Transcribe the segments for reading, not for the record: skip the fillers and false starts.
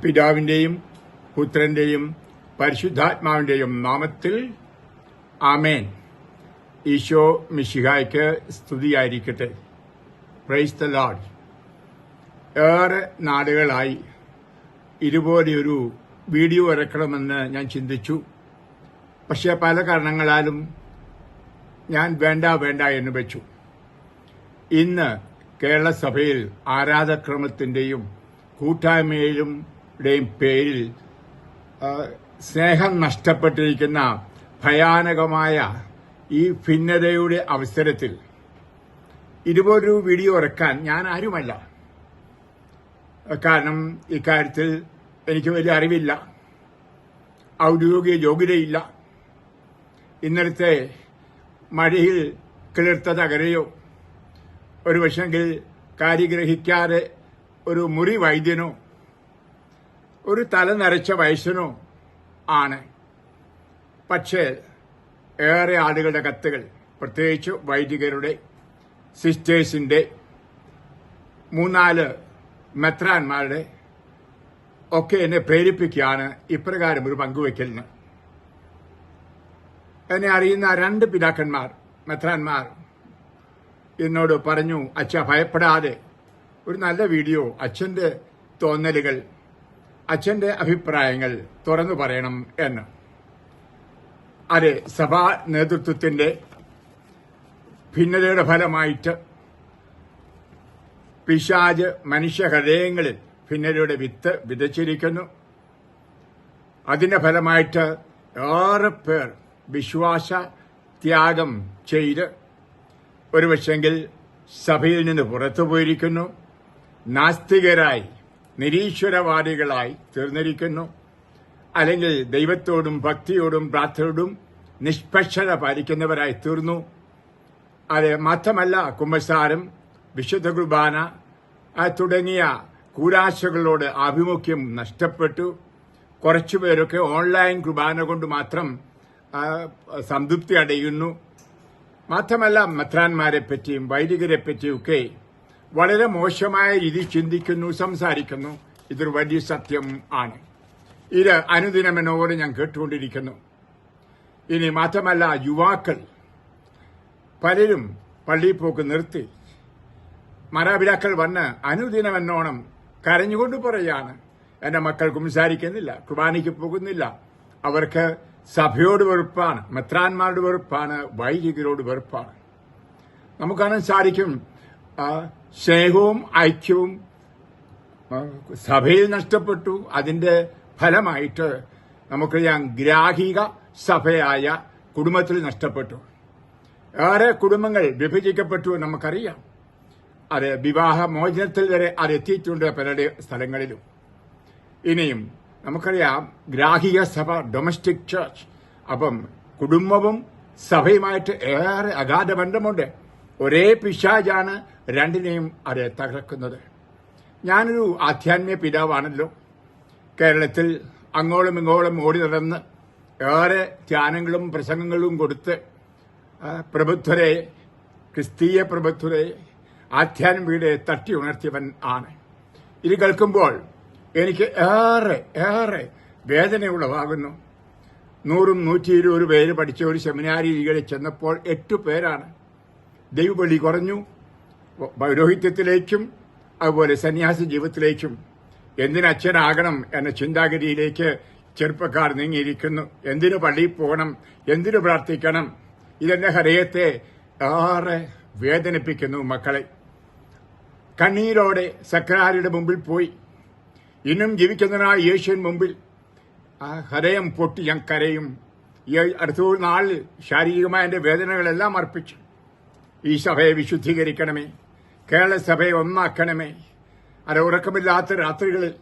പിതാവിന്റെയും പുത്രന്റെയും പരിശുദ്ധാത്മാവിന്റെയും നാമത്തിൽ ആമേൻ. ഈശോ മിശിഹായ്ക്ക് സ്തുതിയായിരിക്കട്ടെ. Praise the Lord. ഏറെ നാളുകളായി ഇതുപോലെയൊരു വീഡിയോ ഇറക്കണമെന്ന് ഞാൻ ചിന്തിച്ചു. പക്ഷേ പല കാരണങ്ങളാലും ഞാൻ വേണ്ട എന്ന് വെച്ചു. ഇന്ന് കേരള സഭയിൽ ആരാധക്രമത്തിന്റെയും കൂട്ടായ്മയിലും പേരിൽ സ്നേഹം നഷ്ടപ്പെട്ടിരിക്കുന്ന ഭയാനകമായ ഈ ഭിന്നതയുടെ അവസരത്തിൽ ഇതുപോലൊരു വീഡിയോ ഇറക്കാൻ ഞാൻ ആരുമല്ല. കാരണം ഇക്കാര്യത്തിൽ എനിക്ക് വലിയ അറിവില്ല, ഔദ്യോഗിക യോഗ്യതയില്ല. ഇന്നലത്തെ മഴയിൽ കിളിർത്ത തകരയോ ഒരു പക്ഷെങ്കിൽ കാര്യഗ്രഹിക്കാതെ ഒരു മുറി വൈദ്യനോ ഒരു തല നരച്ച വയസ്സനോ ആണ്. പക്ഷേ ഏറെ ആളുകളുടെ കത്തുകൾ, പ്രത്യേകിച്ച് വൈദികരുടെ, സിസ്റ്റേഴ്സിന്റെ, 3-4 മെത്രാന്മാരുടെ ഒക്കെ എന്നെ പ്രേരിപ്പിക്കുകയാണ് ഇപ്രകാരം ഒരു പങ്കുവയ്ക്കലിന്. എന്നെ അറിയുന്ന 2 പിതാക്കന്മാർ, മെത്രാന്മാർ എന്നോട് പറഞ്ഞു, അച്ഛ ഭയപ്പെടാതെ ഒരു നല്ല വീഡിയോ, അച്ഛന്റെ തോന്നലുകൾ, അച്ഛന്റെ അഭിപ്രായങ്ങൾ തുറന്നു പറയണം എന്ന്. അതെ, സഭാ നേതൃത്വത്തിന്റെ ഭിന്നതയുടെ ഫലമായിട്ട് പിശാച് മനുഷ്യ ഹൃദയങ്ങളിൽ ഭിന്നതയുടെ വിത്ത് വിതച്ചിരിക്കുന്നു. അതിന്റെ ഫലമായിട്ട് ഏറെ പേർ വിശ്വാസ ത്യാഗം ചെയ്ത് ഒരു പക്ഷെങ്കിൽ സഭയിൽ നിന്ന് പുറത്തു പോയിരിക്കുന്നു, നാസ്തികരായി നിരീശ്വരവാദികളായി തീർന്നിരിക്കുന്നു, അല്ലെങ്കിൽ ദൈവത്തോടും ഭക്തിയോടും പ്രാർത്ഥനയോടും നിഷ്പക്ഷത പാലിക്കുന്നവരായി തീർന്നു. അത് മാത്രമല്ല, കുമ്പസാരം, വിശുദ്ധ കുർബാന തുടങ്ങിയ കൂരാശകളോട് ആഭിമുഖ്യം നഷ്ടപ്പെട്ടു. കുറച്ചുപേരൊക്കെ ഓൺലൈൻ കുർബാന കൊണ്ട് മാത്രം സംതൃപ്തി അടയുന്നു. മാത്രമല്ല, മെത്രാന്മാരെ പറ്റിയും വൈദികരെ പറ്റിയൊക്കെ വളരെ മോശമായ രീതി ചിന്തിക്കുന്നു, സംസാരിക്കുന്നു. ഇതൊരു വലിയ സത്യം ആണ്. ഇത് അനുദിനം എന്നോട് ഞാൻ കേട്ടുകൊണ്ടിരിക്കുന്നു. ഇനി മാത്രമല്ല, യുവാക്കൾ പലരും പള്ളിയിൽ പോക്ക് നിർത്തി. മാതാപിതാക്കൾ വന്ന് അനുദിനം എന്നോണം കരഞ്ഞുകൊണ്ട് പറയാണ്, എന്റെ മക്കൾ കുമ്പസാരിക്കുന്നില്ല, കുർബാനയ്ക്ക് പോകുന്നില്ല. അവർക്ക് സഭയോട് വെറുപ്പാണ്, മെത്രാന്മാരുടെ വെറുപ്പാണ്, വൈദികരോട് വെറുപ്പാണ്. നമുക്ക് കാണാൻ സാധിക്കും, സ്നേഹവും ഐക്യവും സഭയിൽ നഷ്ടപ്പെട്ടു. അതിന്റെ ഫലമായിട്ട് നമുക്കറിയാം, ഗ്രാഹിക സഭയായ കുടുംബത്തിൽ നഷ്ടപ്പെട്ടു. ഏറെ കുടുംബങ്ങൾ വിഭജിക്കപ്പെട്ടു നമുക്കറിയാം. അത് വിവാഹ മോചനത്തിൽ വരെ അത് എത്തിയിട്ടുണ്ട് പല സ്ഥലങ്ങളിലും. ഇനിയും നമുക്കറിയാം, ഗ്രാഹിക സഭ, ഡൊമസ്റ്റിക് ചർച്ച്. അപ്പം കുടുംബവും സഭയുമായിട്ട് ഏറെ അഗാധ ബന്ധമുണ്ട്. ഒരേ പിശാചാണ് രണ്ടിനെയും അത് തകർക്കുന്നത്. ഞാനൊരു ആധ്യാത്മിക പിതാവാണല്ലോ. കേരളത്തിൽ അങ്ങോളം ഇങ്ങോളം ഓടി നടന്ന് ഏറെ ധ്യാനങ്ങളും പ്രസംഗങ്ങളും കൊടുത്ത് പ്രബുദ്ധരെ, ക്രിസ്തീയ പ്രബുദ്ധരെ, ആധ്യാത്മികരെ തട്ടി ഉണർത്തിയവൻ ആണ്. ഇത് കേൾക്കുമ്പോൾ എനിക്ക് ഏറെ വേദന ഉളവാകുന്നു. 100-120 പേര് പഠിച്ച ഒരു സെമിനാരിയിൽ ചെന്നപ്പോൾ 8 പേരാണ്. ദൈവബലി കുറഞ്ഞു. പൗരോഹിത്യത്തിലേക്കും അതുപോലെ സന്യാസ ജീവിതത്തിലേക്കും എന്തിനച്ഛനാകണം എന്ന ചിന്താഗതിയിലേക്ക് ചെറുപ്പക്കാർ നീങ്ങിയിരിക്കുന്നു. എന്തിനു പള്ളിയിൽ പോകണം, എന്തിനു പ്രാർത്ഥിക്കണം? ഇതെന്റെ ഹൃദയത്തെ ഏറെ വേദനിപ്പിക്കുന്നു. മക്കളെ കണ്ണീരോടെ സക്രാരിയുടെ മുമ്പിൽ പോയി, ഇന്നും ജീവിക്കുന്നതിനായ യേശുവിന് മുമ്പിൽ ആ ഹൃദയം പൊട്ടി ഞാൻ കരയും. ഈ അടുത്ത നാളിൽ ശാരീരികമായ എന്റെ വേദനകളെല്ലാം അർപ്പിച്ചു. ഈ സഭയെ വിശുദ്ധീകരിക്കണമേ, കേരള സഭയെ ഒന്നാക്കണമേ. അത് ഉറക്കമില്ലാത്ത രാത്രികളിൽ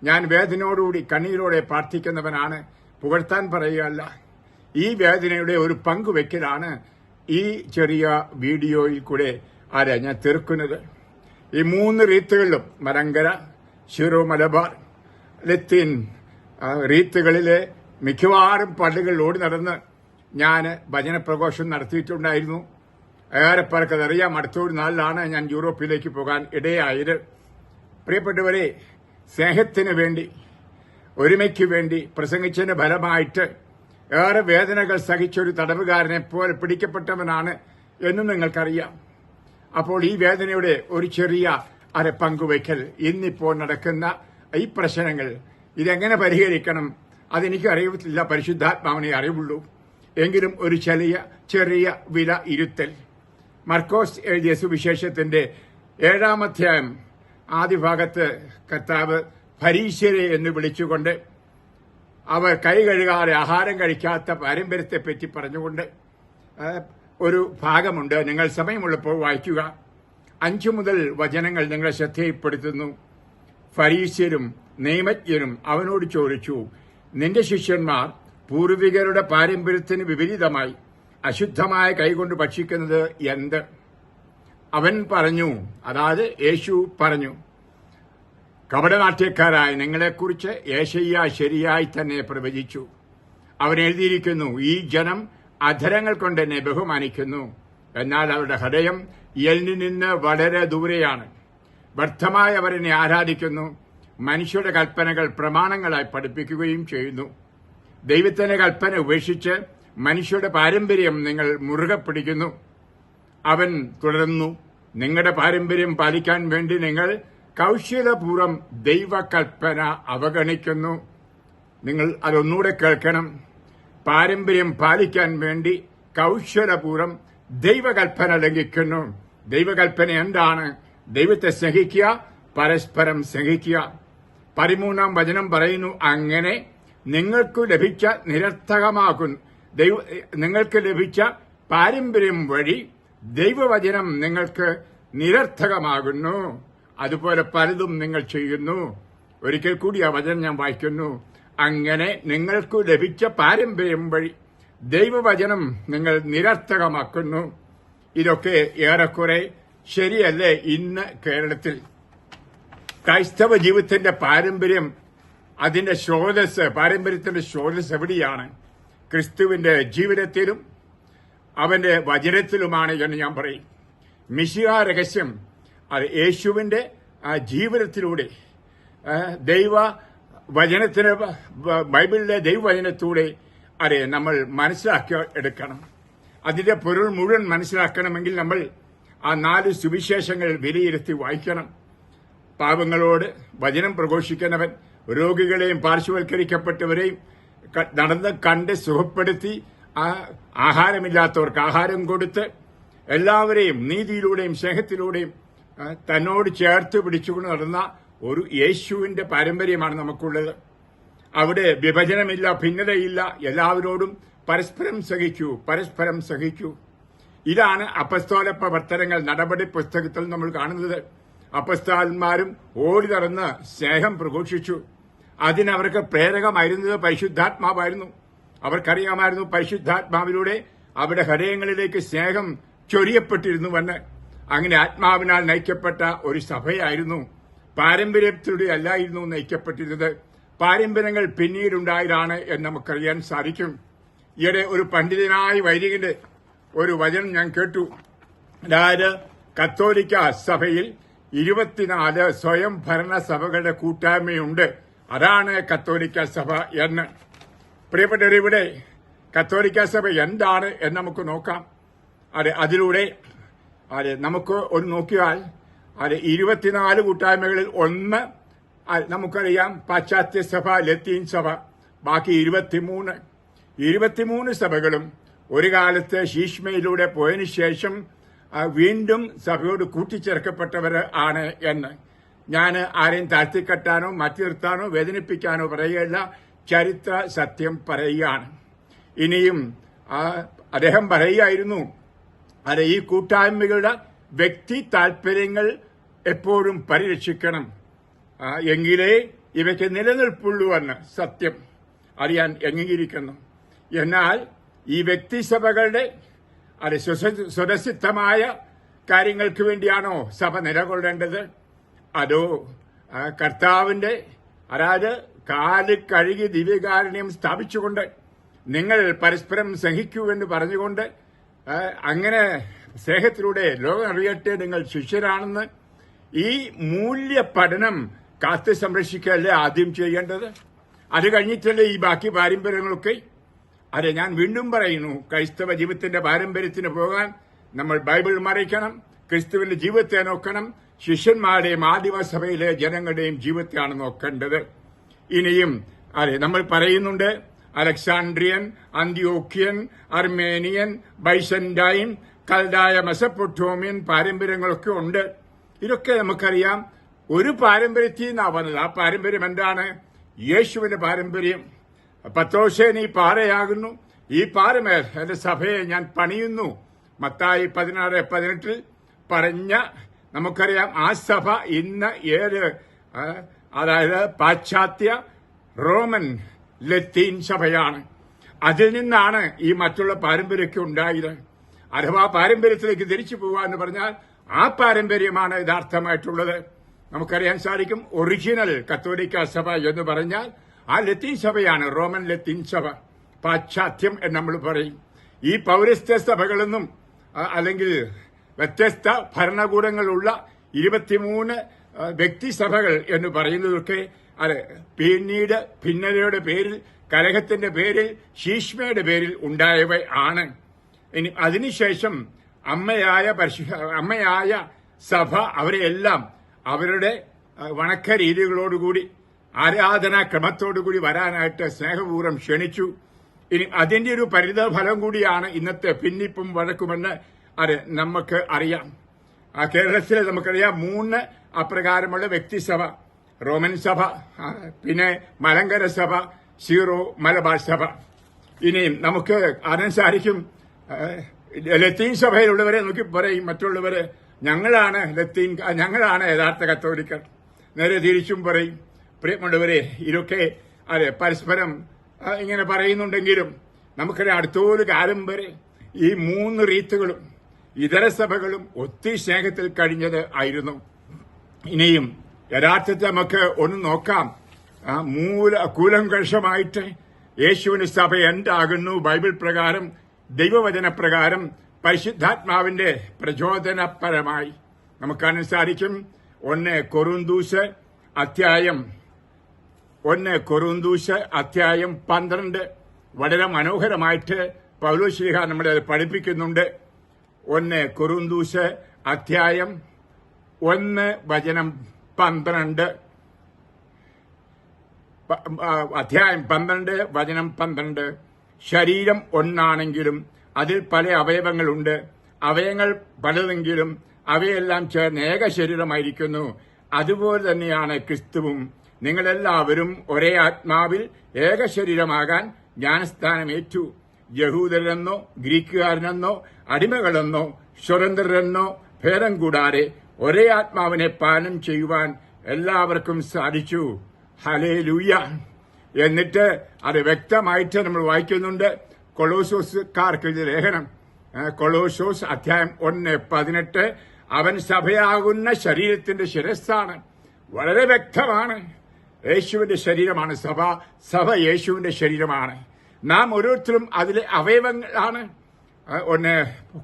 ഞാൻ വേദനയോടുകൂടി കണ്ണീരോടെ പ്രാർത്ഥിക്കുന്നവനാണ്. പുകഴ്ത്താൻ പറയുകയല്ല, ഈ വേദനയുടെ ഒരു പങ്കുവെക്കലാണ് ഈ ചെറിയ വീഡിയോയിൽ കൂടെ ഞാൻ തീർക്കുന്നത്. ഈ 3 റീത്തുകളിലും, മലങ്കര, ശിറോ മലബാർ, ലത്തീൻ റീത്തുകളിലെ മിക്കവാറും പള്ളികളിൽ ഓടി നടന്ന് ഞാൻ വചനപ്രഘോഷം നടത്തിയിട്ടുണ്ടായിരുന്നു. ഏറെ പേർക്കതറിയാം. അടുത്തൊരു നാളിലാണ് ഞാൻ യൂറോപ്പിലേക്ക് പോകാൻ ഇടയായത്. പ്രിയപ്പെട്ടവരെ, സ്നേഹത്തിന് വേണ്ടി, ഒരുമയ്ക്ക് വേണ്ടി പ്രസംഗിച്ചതിന്റെ ഫലമായിട്ട് ഏറെ വേദനകൾ സഹിച്ചൊരു തടവുകാരനെ പോലെ പിടിക്കപ്പെട്ടവനാണ് എന്ന് നിങ്ങൾക്കറിയാം. അപ്പോൾ ഈ വേദനയുടെ ഒരു ചെറിയ പങ്കുവയ്ക്കൽ, ഇന്നിപ്പോൾ നടക്കുന്ന ഈ പ്രശ്നങ്ങൾ ഇതെങ്ങനെ പരിഹരിക്കണം അതെനിക്ക് അറിയത്തില്ല, പരിശുദ്ധാത്മാവിനെ അറിവുള്ളൂ. എങ്കിലും ഒരു ചെറിയ വില ഇരുത്തൽ. മർക്കോസ് എഴുതിയ സുവിശേഷത്തിന്റെ 7-ാം അധ്യായം ആദ്യ ഭാഗത്ത് കർത്താവ് ഫരീശ്യരെ എന്ന് വിളിച്ചുകൊണ്ട് അവർ കൈ കഴുകാതെ ആഹാരം കഴിക്കാത്ത പാരമ്പര്യത്തെപ്പറ്റി പറഞ്ഞുകൊണ്ട് ഒരു ഭാഗമുണ്ട്. നിങ്ങൾ സമയമുള്ളപ്പോൾ വായിക്കുക. 5 മുതൽ വചനങ്ങൾ നിങ്ങളെ ശ്രദ്ധയിൽപ്പെടുത്തുന്നു. ഫരീസ്യരും നിയമജ്ഞരും അവനോട് ചോദിച്ചു, നിന്റെ ശിഷ്യന്മാർ പൂർവികരുടെ പാരമ്പര്യത്തിന് വിപരീതമായി അശുദ്ധമായ കൈകൊണ്ട് ഭക്ഷിക്കുന്നത് എന്ത്? അവൻ പറഞ്ഞു, അതായത് യേശു പറഞ്ഞു, കപടനാട്യക്കാരായ നിങ്ങളെക്കുറിച്ച് യേശയ്യ ശരിയായി തന്നെ പ്രവചിച്ചു. അവൻ എഴുതിയിരിക്കുന്നു, ഈ ജനം അധരങ്ങൾ കൊണ്ട് എന്നെ ബഹുമാനിക്കുന്നു, എന്നാൽ അവരുടെ ഹൃദയം എന്നിൽ നിന്ന് വളരെ ദൂരെയാണ്. വ്യർത്ഥമായി അവർ എന്നെ ആരാധിക്കുന്നു, മനുഷ്യരുടെ കൽപ്പനകൾ പ്രമാണങ്ങളായി പഠിപ്പിക്കുകയും ചെയ്യുന്നു. ദൈവത്തിന്റെ കൽപ്പന ഉപേക്ഷിച്ച് മനുഷ്യരുടെ പാരമ്പര്യം നിങ്ങൾ മുറുകെ പിടിക്കുന്നു. അവൻ തുടർന്നു, നിങ്ങളുടെ പാരമ്പര്യം പാലിക്കാൻ വേണ്ടി നിങ്ങൾ കൗശലപൂർവ്വം ദൈവകൽപ്പന അവഗണിക്കുന്നു. നിങ്ങൾ അതൊന്നുകൂടെ കേൾക്കണം. പാരമ്പര്യം പാലിക്കാൻ വേണ്ടി കൗശലപൂർവ്വം ദൈവകൽപ്പന ലംഘിക്കുന്നു. ദൈവകൽപ്പന എന്താണ്? ദൈവത്തെ സ്നേഹിക്കുക, പരസ്പരം സ്നേഹിക്കുക. 13-ാം വചനം പറയുന്നു, അങ്ങനെ നിങ്ങൾക്ക് ലഭിച്ച നിങ്ങൾക്ക് ലഭിച്ച പാരമ്പര്യം വഴി ദൈവവചനം നിങ്ങൾക്ക് നിരർത്ഥകമാകുന്നു. അതുപോലെ പലതും നിങ്ങൾ ചെയ്യുന്നു. ഒരിക്കൽ കൂടി ആ വചനം ഞാൻ വായിക്കുന്നു. അങ്ങനെ നിങ്ങൾക്ക് ലഭിച്ച പാരമ്പര്യം വഴി ദൈവവചനം നിങ്ങൾ നിരർത്ഥകമാക്കുന്നു. ഇതൊക്കെ ഏറെക്കുറെ ശരിയല്ലേ? ഇന്ന് കേരളത്തിൽ ക്രൈസ്തവ ജീവിതത്തിന്റെ പാരമ്പര്യം, അതിന്റെ പാരമ്പര്യത്തിന്റെ സ്രോതസ് എവിടെയാണ്? ക്രിസ്തുവിന്റെ ജീവിതത്തിലും അവന്റെ വചനത്തിലുമാണ് എന്ന് ഞാൻ പറയും. മിശിഹാ രഹസ്യം അത് യേശുവിന്റെ ജീവിതത്തിലൂടെ, ബൈബിളിലെ ദൈവവചനത്തിലൂടെ നമ്മൾ മനസ്സിലാക്കി എടുക്കണം. അതിന്റെ പൊരുൾ മുഴുവൻ മനസ്സിലാക്കണമെങ്കിൽ നമ്മൾ ആ 4 സുവിശേഷങ്ങൾ വിലയിരുത്തി വായിക്കണം. പാവങ്ങളോട് വചനം പ്രഘോഷിക്കുന്നവൻ, രോഗികളെയും പാർശ്വവൽക്കരിക്കപ്പെട്ടവരെയും നടന്ന് കണ്ട് സുഖപ്പെടുത്തി, ആഹാരമില്ലാത്തവർക്ക് ആഹാരം കൊടുത്ത്, എല്ലാവരെയും നീതിയിലൂടെയും സ്നേഹത്തിലൂടെയും തന്നോട് ചേർത്ത് പിടിച്ചുകൊണ്ട് നടന്ന ഒരു യേശുവിന്റെ പാരമ്പര്യമാണ് നമുക്കുള്ളത്. അവിടെ വിഭജനമില്ല, ഭിന്നതയില്ല, എല്ലാവരോടും പരസ്പരം സഹിക്കൂ. ഇതാണ് അപ്പസ്തോല പ്രവർത്തനങ്ങൾ നടപടി പുസ്തകത്തിൽ നമ്മൾ കാണുന്നത്. അപ്പസ്തോലന്മാരും ഓടി നടന്ന് സ്നേഹം പ്രഘോഷിച്ചു. അതിനവർക്ക് പ്രേരകമായിരുന്നത് പരിശുദ്ധാത്മാവായിരുന്നു. അവർക്കറിയാമായിരുന്നു പരിശുദ്ധാത്മാവിലൂടെ അവരുടെ ഹൃദയങ്ങളിലേക്ക് സ്നേഹം ചൊരിയപ്പെട്ടിരുന്നുവെന്ന്. അങ്ങനെ ആത്മാവിനാൽ നയിക്കപ്പെട്ട ഒരു സഭയായിരുന്നു. പാരമ്പര്യത്തിലൂടെ അല്ലായിരുന്നു നയിക്കപ്പെട്ടിരുന്നത്. പാരമ്പര്യങ്ങൾ പിന്നീടുണ്ടായതാണ് എന്ന് നമുക്കറിയാൻ സാധിക്കും. ഈയിടെ ഒരു പണ്ഡിതനായ വൈദികന്റെ ഒരു വചനം ഞാൻ കേട്ടു. അതായത് കത്തോലിക്ക സഭയിൽ 24 സ്വയം ഭരണ സഭകളുടെ കൂട്ടായ്മയുണ്ട്, അതാണ് കത്തോലിക്ക സഭ എന്ന്. പ്രിയപ്പെട്ടവരിവിടെ കത്തോലിക്ക സഭ എന്താണ് എന്ന് നമുക്ക് നോക്കാം. അതിലൂടെ നമുക്ക് ഒന്ന് നോക്കിയാൽ 24 കൂട്ടായ്മകളിൽ ഒന്ന് നമുക്കറിയാം പാശ്ചാത്യ സഭ, ലത്തീൻ സഭ. ബാക്കി 23 സഭകളും ഒരു കാലത്ത് ശീഷ്മയിലൂടെ പോയതിനു ശേഷം വീണ്ടും സഭയോട് കൂട്ടിച്ചേർക്കപ്പെട്ടവർ ആണ് എന്ന്. ഞാൻ ആരെയും താഴ്ത്തിക്കെട്ടാനോ മാറ്റി നിർത്താനോ വേദനിപ്പിക്കാനോ പറയുകയല്ല, ചരിത്ര സത്യം പറയുകയാണ്. ഇനിയും അദ്ദേഹം പറയുകയായിരുന്നു, ഈ കൂട്ടായ്മകളുടെ വ്യക്തി താൽപര്യങ്ങൾ എപ്പോഴും പരിരക്ഷിക്കണം, എങ്കിലേ ഇവയ്ക്ക് നിലനിൽപ്പുള്ളൂ എന്ന് സത്യം അറിയാൻ എങ്ങിയിരിക്കുന്നു. എന്നാൽ ഈ വ്യക്തിസഭകളുടെ സ്വതസിദ്ധമായ കാര്യങ്ങൾക്ക് വേണ്ടിയാണോ സഭ നിലകൊള്ളേണ്ടത്? അതോ കർത്താവിന്റെ, അതായത് കാല് കഴുകി ദിവ്യകാരുണ്യം സ്ഥാപിച്ചുകൊണ്ട് നിങ്ങൾ പരസ്പരം സഹിക്കൂ എന്ന് പറഞ്ഞുകൊണ്ട്, അങ്ങനെ സ്നേഹത്തിലൂടെ ലോകം അറിയട്ടെ നിങ്ങൾ ശിഷ്യരാണെന്ന് ഈ മൂല്യ പഠനം കാത്ത് സംരക്ഷിക്കുകയല്ലേ ആദ്യം ചെയ്യേണ്ടത്? അത് കഴിഞ്ഞിട്ടല്ലേ ഈ ബാക്കി പാരമ്പര്യങ്ങളൊക്കെ. അതെ, ഞാൻ വീണ്ടും പറയുന്നു, ക്രൈസ്തവ ജീവിതത്തിന്റെ പാരമ്പര്യത്തിന് പോകാൻ നമ്മൾ ബൈബിൾ മറിക്കണം, ക്രിസ്തുവിന്റെ ജീവിതത്തെ നോക്കണം, ശിഷ്യന്മാരുടെയും ആദിമസഭയിലെ ജനങ്ങളുടെയും ജീവിതത്തെയാണ് നോക്കേണ്ടത്. ഇനിയും അതെ, നമ്മൾ പറയുന്നുണ്ട് അലക്സാണ്ട്രിയൻ, അന്ത്യോക്യൻ, അർമേനിയൻ, ബൈസന്റൈൻ, കൽദായ, മെസപ്പൊട്ടോമിയൻ പാരമ്പര്യങ്ങളൊക്കെ ഉണ്ട്. ഇതൊക്കെ നമുക്കറിയാം. ഒരു പാരമ്പര്യത്തിൽ നിന്നാണ് വന്നത്. ആ പാരമ്പര്യം എന്താണ്? യേശുവിന്റെ പാരമ്പര്യം. പത്രോസേ, നീ പാറയാകുന്നു, ഈ പാറമേൽ എന്റെ സഭയെ ഞാൻ പണിയുന്നു. മത്തായി 16:18 പറഞ്ഞ നമുക്കറിയാം. ആ സഭ ഇന്ന് അതായത് പാശ്ചാത്യ റോമൻ ലത്തീൻ സഭയാണ്. അതിൽ നിന്നാണ് ഈ മറ്റുള്ള പാരമ്പര്യമൊക്കെ ഉണ്ടായത്. അഥവാ പാരമ്പര്യത്തിലേക്ക് തിരിച്ചു പോവുക എന്ന് പറഞ്ഞാൽ ആ പാരമ്പര്യമാണ് യഥാർത്ഥമായിട്ടുള്ളത്. നമുക്കറിയാൻ സാധിക്കും, ഒറിജിനൽ കത്തോലിക്ക സഭ എന്ന് പറഞ്ഞാൽ ആ ലത്തീൻ സഭയാണ്, റോമൻ ലത്തീൻ സഭ. പാശ്ചാത്യം എന്ന് നമ്മൾ പറയും. ഈ പൗരസ്ത്യ സഭകളെന്നും അല്ലെങ്കിൽ വ്യത്യസ്ത ഭരണകൂടങ്ങളുള്ള 23 വ്യക്തിസഭകൾ എന്ന് പറയുന്നതൊക്കെ അത് പിന്നീട് ഭിന്നതയുടെ പേരിൽ, കലഹത്തിന്റെ പേരിൽ, ശീഷ്മയുടെ പേരിൽ ഉണ്ടായവ ആണ്. ഇനി അതിനുശേഷം അമ്മയായ സഭ അവരെല്ലാം അവരുടെ വണക്ക രീതികളോടുകൂടി, ആരാധനാക്രമത്തോടുകൂടി വരാനായിട്ട് സ്നേഹപൂർവ്വം ക്ഷണിച്ചു. ഇനി അതിന്റെ ഒരു പരിണിതഫലം കൂടിയാണ് ഇന്നത്തെ ഭിന്നിപ്പും വഴക്കുമെന്ന് അത് നമുക്ക് അറിയാം. കേരളത്തിൽ നമുക്കറിയാം 3 അപ്രകാരമുള്ള വ്യക്തിസഭ: റോമൻ സഭ, പിന്നെ മലങ്കര സഭ, സീറോ മലബാർ സഭ. ഇനിയും നമുക്ക് അറിയാൻ സാധിക്കും, ലത്തീൻ സഭയിലുള്ളവരെ നോക്കി പറയും മറ്റുള്ളവര്, ഞങ്ങളാണ് യഥാർത്ഥ കത്തോലിക്കർ. നേരെ തിരിച്ചും പറയും. പ്രിയമുള്ളവരെ, ഇതൊക്കെ അതെ പരസ്പരം ഇങ്ങനെ പറയുന്നുണ്ടെങ്കിലും നമുക്കറിയാം, അടുത്തൊരു കാലം വരെ ഈ 3 റീത്തുകളും ഇതര സഭകളും ഒത്തിരി സ്നേഹത്തിൽ കഴിഞ്ഞത് ആയിരുന്നു. ഇനിയും യഥാർത്ഥത്തിൽ നമുക്ക് ഒന്ന് നോക്കാം. കൂലങ്കഷമായിട്ട് യേശുവിന്റെ സഭ എന്താകുന്നു ബൈബിൾ പ്രകാരം, ദൈവവചന പ്രകാരം, പരിശുദ്ധാത്മാവിന്റെ പ്രചോദനപരമായി നമുക്ക് കാണാൻ സാധിക്കും. 1 കൊറിന്തോസ് അധ്യായം 12 വളരെ മനോഹരമായിട്ട് പൗലോസ് ശ്ലീഹ നമ്മളെ പഠിപ്പിക്കുന്നുണ്ട്. 1 കൊറിന്തോസ് അധ്യായം 1:12 12 ശരീരം ഒന്നാണെങ്കിലും അതിൽ പല അവയവങ്ങളുണ്ട്. അവയവങ്ങൾ പലതെങ്കിലും അവയെല്ലാം ചേർന്ന് ഏക ശരീരമായിരിക്കുന്നു. അതുപോലെ തന്നെയാണ് ക്രിസ്തുവും. നിങ്ങളെല്ലാവരും ഒരേ ആത്മാവിൽ ഏക ശരീരമാകാൻ ജ്ഞാനസ്ഥാനമേറ്റു. യഹൂദരെന്നോ ഗ്രീക്കുകാരനെന്നോ അടിമകളെന്നോ സ്വതന്ത്രരെന്നോ ഭേദം കൂടാതെ ഒരേ ആത്മാവിനെ പാനം ചെയ്യുവാൻ എല്ലാവർക്കും സാധിച്ചു. ഹല്ലേലൂയ. എന്നിട്ട് അത് വ്യക്തമായിട്ട് നമ്മൾ വായിക്കുന്നുണ്ട്. കൊളോസോസുകാർക്ക് ലേഖനം, കൊളോസോസ് അധ്യായം 1:18 അവൻ സഭയാകുന്ന ശരീരത്തിന്റെ ശിരസ്സാണ്. വളരെ വ്യക്തമാണ്. യേശുവിന്റെ ശരീരമാണ് സഭ. സഭ യേശുവിന്റെ ശരീരമാണ്. നാം ഓരോരുത്തരും അതിലെ അവയവങ്ങളാണ്. 1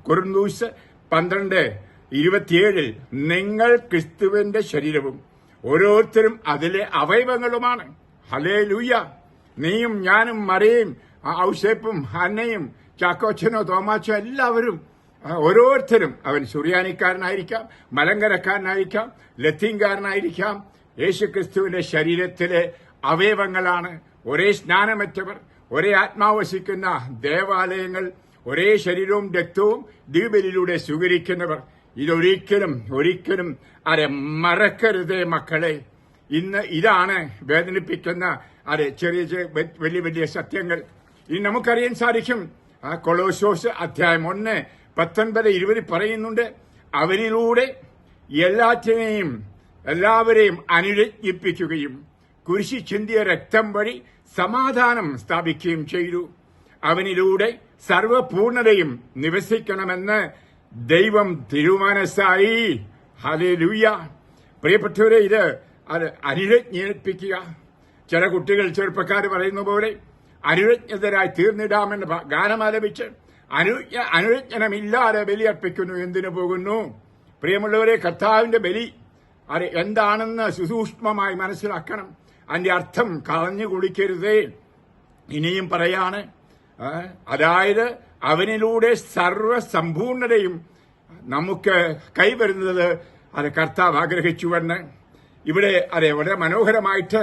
കൊറിന്തോസ് 12:27 നിങ്ങൾ ക്രിസ്തുവിന്റെ ശരീരവും ഓരോരുത്തരും അതിലെ അവയവങ്ങളുമാണ്. ഹല്ലേലൂയ. നീയും ഞാനും മറിയയും ഔസേപ്പും ഹന്നയും ചാക്കോച്ചനോ തോമാച്ചോ എല്ലാവരും ഓരോരുത്തരും, അവൻ സുറിയാനിക്കാരനായിരിക്കാം, മലങ്കരക്കാരനായിരിക്കാം, ലത്തീൻകാരനായിരിക്കാം, യേശുക്രിസ്തുവിന്റെ ശരീരത്തിലെ അവയവങ്ങളാണ്. ഒരേ സ്നാനമറ്റവർ, ഒരേ ആത്മാവ് വസിക്കുന്ന ദേവാലയങ്ങൾ, ഒരേ ശരീരവും രക്തവും ദീപലിലൂടെ സ്വീകരിക്കുന്നവർ. ഒരിക്കലും മറക്കരുതേ മക്കളെ. ഇന്ന് ഇതാണ് വേദനിപ്പിക്കുന്ന ചെറിയ വലിയ സത്യങ്ങൾ. ഇനി നമുക്കറിയാൻ സാധിക്കും, കൊളോസോസ് അധ്യായം 1:19-20 പറയുന്നുണ്ട്, അവരിലൂടെ എല്ലാവരെയും അനുരഞ്ജിപ്പിക്കുകയും കുരിശി ചിന്തിയ രക്തം വഴി സമാധാനം സ്ഥാപിക്കുകയും ചെയ്തു. അവനിലൂടെ സർവപൂർണതയും നിവസിക്കണമെന്ന് ദൈവം തിരുമനസ്സായി. ഹല്ലേലൂയ. പ്രിയപ്പെട്ടവരെ, അത് അനുരഞ്ജിപ്പിക്കുക. ചില കുട്ടികൾ, ചെറുപ്പക്കാർ പറയുന്ന പോലെ അനുരഞ്ജിതരായി തീർന്നിടാമെന്ന് ഗാനം ആലപിച്ച് അനുരഞ്ജനമില്ലാതെ ബലിയർപ്പിക്കുന്നു. എന്തിനു പോകുന്നു? പ്രിയമുള്ളവരെ, കർത്താവിന്റെ ബലി അത് എന്താണെന്ന് സുസൂക്ഷ്മമായി മനസ്സിലാക്കണം. അതിന്റെ അർത്ഥം കളഞ്ഞു കുടിക്കരുതേ. ഇനിയും പറയാണ്, അതായത് അവനിലൂടെ സർവസമ്പൂർണതയും നമുക്ക് കൈവരുന്നത് അത് കർത്താവ് ആഗ്രഹിച്ചുവെന്ന്. ഇവിടെ വളരെ മനോഹരമായിട്ട്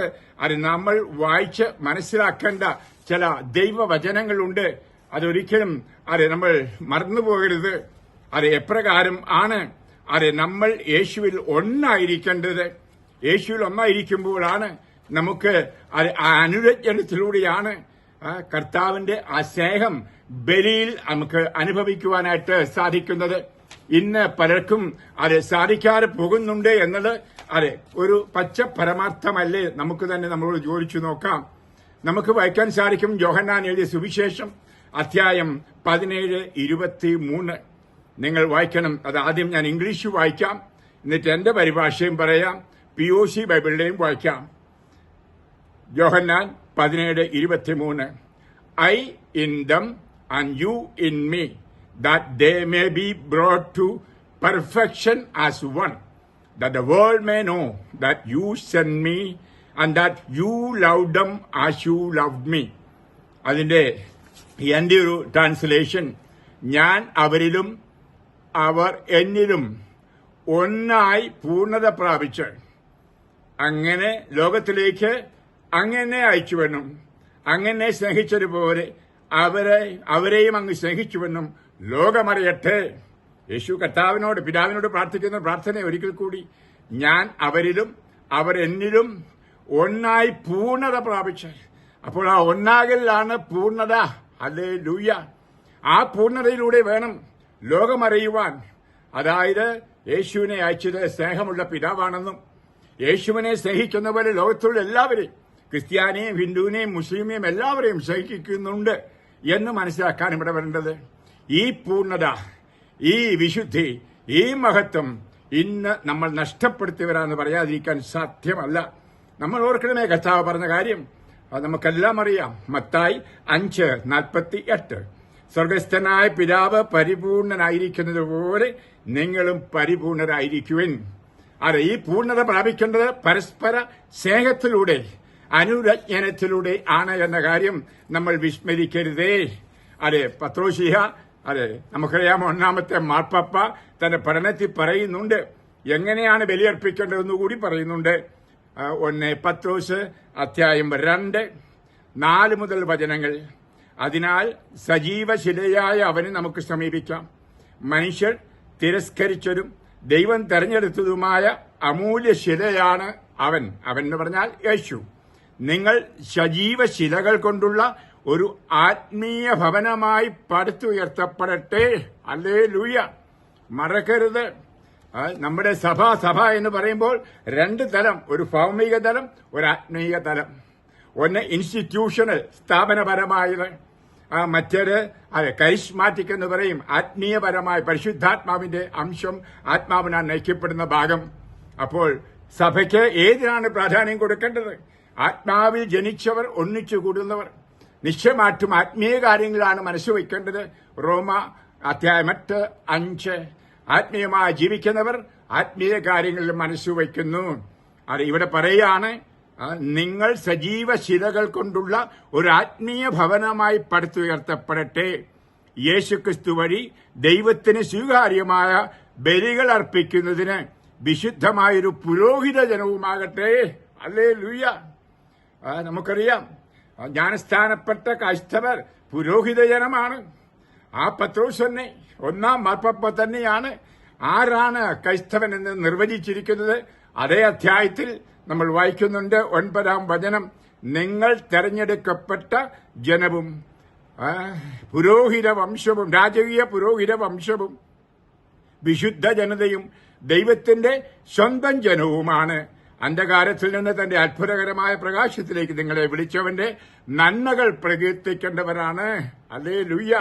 നമ്മൾ വായിച്ച് മനസ്സിലാക്കേണ്ട ചില ദൈവവചനങ്ങളുണ്ട്. അതൊരിക്കലും നമ്മൾ മറന്നുപോകരുത്. എപ്രകാരം ആണ് നമ്മൾ യേശുവിൽ ഒന്നായിരിക്കേണ്ടത്. യേശുവിൽ ഒന്നായിരിക്കുമ്പോഴാണ് നമുക്ക് അനുരഞ്ജനത്തിലൂടെയാണ് കർത്താവിന്റെ ആ സ്നേഹം ബലിയിൽ നമുക്ക് അനുഭവിക്കുവാനായിട്ട് സാധിക്കുന്നത്. ഇന്ന് പലർക്കും സാധിക്കാതെ പോകുന്നുണ്ട് എന്നത് ഒരു പച്ച പരമാർത്ഥമല്ലേ? നമുക്ക് തന്നെ നമ്മളോട് ചോദിച്ചു നോക്കാം. നമുക്ക് വായിക്കാൻ സാധിക്കും യോഹന്നാൻ എഴുതിയ സുവിശേഷം അധ്യായം 17:23. നിങ്ങൾ വായിക്കണം. അത് ആദ്യം ഞാൻ ഇംഗ്ലീഷ് വായിക്കാം, എന്നിട്ട് എന്റെ പരിഭാഷയും പറയാം, POC ബൈബിളിലെയും വായിക്കാം. യോഹന്നാൻ 17:23. I in them and you in me, that they may be brought to perfection as one, that the world may know that you sent me and that you loved them as you loved me. അതിന്റെ എന്റെ ഒരു translation, ഞാൻ അവരിലും അവർ എന്നിലും ഒന്നായി പൂർണ്ണത പ്രാപിച്ച് അങ്ങനെ ലോകത്തിലേക്ക് അങ്ങനെ അയച്ചുവെന്നും അങ്ങനെ സ്നേഹിച്ചതുപോലെ അവരെയും അങ്ങ് സ്നേഹിച്ചുവെന്നും ലോകമറിയട്ടെ. യേശു കർത്താവിനോട് പിതാവിനോട് പ്രാർത്ഥിക്കുന്ന പ്രാർത്ഥന ഒരിക്കൽ കൂടി, ഞാൻ അവരിലും അവർ എന്നിലും ഒന്നായി പൂർണ്ണത പ്രാപിച്ച്. അപ്പോൾ ആ ഒന്നാകലിലാണ് പൂർണ്ണത. ഹല്ലേലൂയ. ആ പൂർണ്ണതയിലൂടെ വേണം ലോകമറിയുവാൻ. അതായത് യേശുവിനെ അയച്ചത് സ്നേഹമുള്ള പിതാവാണെന്നും യേശുവിനെ സ്നേഹിക്കുന്ന പോലെ ലോകത്തുള്ള എല്ലാവരെയും, ക്രിസ്ത്യാനിയെയും ഹിന്ദുവിനെയും മുസ്ലിമിനെയും എല്ലാവരെയും സ്നേഹിക്കുന്നുണ്ട് എന്ന് മനസ്സിലാക്കാൻ ഇവിടെ വരേണ്ടത്. ഈ പൂർണ്ണത, ഈ വിശുദ്ധി, ഈ മഹത്വം ഇന്ന് നമ്മൾ നഷ്ടപ്പെടുത്തിയവരാന്ന് പറയാതിരിക്കാൻ സാധ്യമല്ല. നമ്മൾ ഓർക്കണമേ കർത്താവ് പറഞ്ഞ കാര്യം, അത് നമുക്കെല്ലാം അറിയാം. മത്തായി 5:48. സ്വർഗസ്ഥനായ പിതാവ് പരിപൂർണനായിരിക്കുന്നത് പോലെ നിങ്ങളും പരിപൂർണരായിരിക്കുവിൻ. ഈ പൂർണ്ണത പ്രാപിക്കേണ്ടത് പരസ്പര സ്നേഹത്തിലൂടെ, അനുരഞ്ജനത്തിലൂടെ ആണ് എന്ന കാര്യം നമ്മൾ വിസ്മരിക്കരുതേ. പത്രോശീഹ നമുക്കറിയാമോ, ഒന്നാമത്തെ മാർപ്പാപ്പ തന്റെ പഠനത്തിൽ പറയുന്നുണ്ട്, എങ്ങനെയാണ് ബലിയർപ്പിക്കേണ്ടതെന്ന് കൂടി പറയുന്നുണ്ട്. 1 പത്രോസ് അധ്യായം 2-4 മുതൽ വചനങ്ങൾ. അതിനാൽ സജീവശിലയായ അവനെ നമുക്ക് സമീപിക്കാം. മനുഷ്യർ തിരസ്കരിച്ചതും ദൈവം തെരഞ്ഞെടുത്തതുമായ അമൂല്യ ശിലയാണ് അവൻ. അവൻ എന്ന് പറഞ്ഞാൽ യേശു. നിങ്ങൾ സജീവ ശിലകൾ കൊണ്ടുള്ള ഒരു ആത്മീയ ഭവനമായി പടുത്തുയർത്തപ്പെടട്ടെ. ഹല്ലേലൂയ. മറക്കരുത്, നമ്മുടെ സഭ എന്ന് പറയുമ്പോൾ 2 തലം, ഒരു ഭൗമിക തലം, ഒരു ആത്മീയ തലം. ഒന്ന് ഇൻസ്റ്റിറ്റ്യൂഷണൽ, സ്ഥാപനപരമായത്. മറ്റേത് കരിസ്മാറ്റിക് എന്ന് പറയും, ആത്മീയപരമായ പരിശുദ്ധാത്മാവിന്റെ അംശം ആത്മാവിനാൽ നയിക്കപ്പെടുന്ന ഭാഗം. അപ്പോൾ സഭയ്ക്ക് ഏതിനാണ് പ്രാധാന്യം കൊടുക്കേണ്ടത്? ആത്മാവിൽ ജനിച്ചവർ, ഒന്നിച്ചു കൂടുന്നവർ നിശ്ചയമായിട്ടും ആത്മീയ കാര്യങ്ങളാണ് മനസ്സുവെക്കേണ്ടത്. റോമ അധ്യായം 8:5. ആത്മീയമായി ജീവിക്കുന്നവർ ആത്മീയ കാര്യങ്ങളിൽ മനസ്സുവെക്കുന്നു. ഇവിടെ പറയുകയാണ്, നിങ്ങൾ സജീവ ശിലകൾ കൊണ്ടുള്ള ഒരു ആത്മീയ ഭവനമായി പടുത്തുയർത്തപ്പെടട്ടെ. യേശുക്രിസ്തു വഴി ദൈവത്തിന് സ്വീകാര്യമായ ബലികൾ അർപ്പിക്കുന്നതിന് വിശുദ്ധമായൊരു പുരോഹിത ജനവുമാകട്ടെ. ഹല്ലേലൂയ. നമുക്കറിയാം, ജ്ഞാനസ്ഥാനപ്പെട്ട ക്രൈസ്തവർ പുരോഹിത ജനമാണ്. ആ പത്രോസ് തന്നെ, ഒന്നാം മാർപ്പാപ്പ തന്നെയാണ് ആരാണ് ക്രൈസ്തവൻ എന്ന് നിർവചിച്ചിരിക്കുന്നത്. അതേ അധ്യായത്തിൽ നമ്മൾ വായിക്കുന്നുണ്ട് 9-ാം വചനം, നിങ്ങൾ തെരഞ്ഞെടുക്കപ്പെട്ട ജനവും പുരോഹിത വംശവും, രാജകീയ പുരോഹിത വംശവും, വിശുദ്ധ ജനതയും, ദൈവത്തിന്റെ സ്വന്തം ജനവുമാണ്. അന്ധകാരത്തിൽ നിന്ന് തന്റെ അത്ഭുതകരമായ പ്രകാശത്തിലേക്ക് നിങ്ങളെ വിളിച്ചവന്റെ നന്മകൾ പ്രകീർത്തിക്കേണ്ടവരാണ്. ഹല്ലേലൂയ.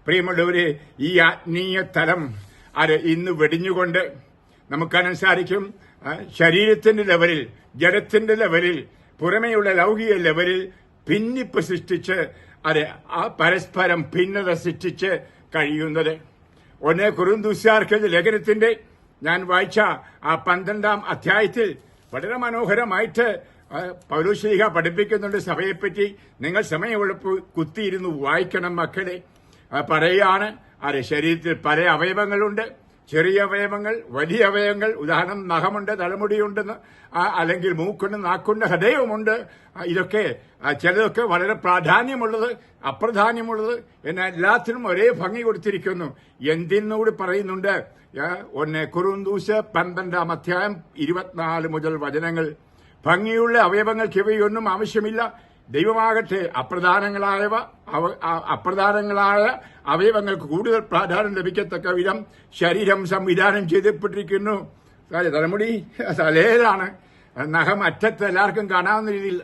പ്രിയമുള്ളവരെ, ഈ ആത്മീയ തലം ഇന്ന് വെടിഞ്ഞുകൊണ്ട് നമുക്കറിയാൻ സാധിക്കും. ശരീരത്തിന്റെ ലെവലിൽ, ജഡത്തിന്റെ ലെവലിൽ, പുറമേയുള്ള ലൗകിക ലെവലിൽ ഭിന്നിപ്പ് സൃഷ്ടിച്ച് ആ പരസ്പരം ഭിന്നത സൃഷ്ടിച്ച് കഴിയുന്നത്. 1 കൊരിന്ത്യക്കാർക്ക് ലേഖനത്തിന്റെ ഞാൻ വായിച്ച ആ 12-ാം അധ്യായത്തിൽ വളരെ മനോഹരമായിട്ട് പൗലോസ്ലീഹ പഠിപ്പിക്കുന്നുണ്ട് സഭയെപ്പറ്റി. നിങ്ങൾ സമയമുള്ളപ്പോൾ കുത്തിയിരുന്നു വായിക്കണം മക്കളെ. പറയാണ് ശരീരത്തിൽ പല അവയവങ്ങളുണ്ട്. ചെറിയ അവയവങ്ങൾ, വലിയ അവയവങ്ങൾ. ഉദാഹരണം, നഖമുണ്ട്, തലമുടിയുണ്ടെന്ന്, അല്ലെങ്കിൽ മൂക്കുണ്ട്, നാക്കുണ്ട്, ഹൃദയവുമുണ്ട്. ഇതൊക്കെ ചിലതൊക്കെ വളരെ പ്രാധാന്യമുള്ളത്, അപ്രധാന്യമുള്ളത്, എന്നാൽ എല്ലാത്തിനും ഒരേ ഭംഗി കൊടുത്തിരിക്കുന്നു. എന്തിനോട് പറയുന്നുണ്ട്? 1 കൊരിന്ത്യർ 12-ാം അധ്യായം 24 മുതൽ വചനങ്ങൾ. ഭംഗിയുള്ള അവയവങ്ങൾക്ക് ഇവയൊന്നും ആവശ്യമില്ല. ദൈവമാകട്ടെ അപ്രധാനങ്ങളായ അവയവങ്ങൾക്ക് കൂടുതൽ പ്രാധാന്യം ലഭിക്കത്തക്ക വിധം ശരീരം സംവിധാനം ചെയ്യപ്പെട്ടിരിക്കുന്നു. തലമുടി തലയിലാണ്, നഖം അറ്റത്ത് എല്ലാവർക്കും കാണാവുന്ന രീതിയിൽ.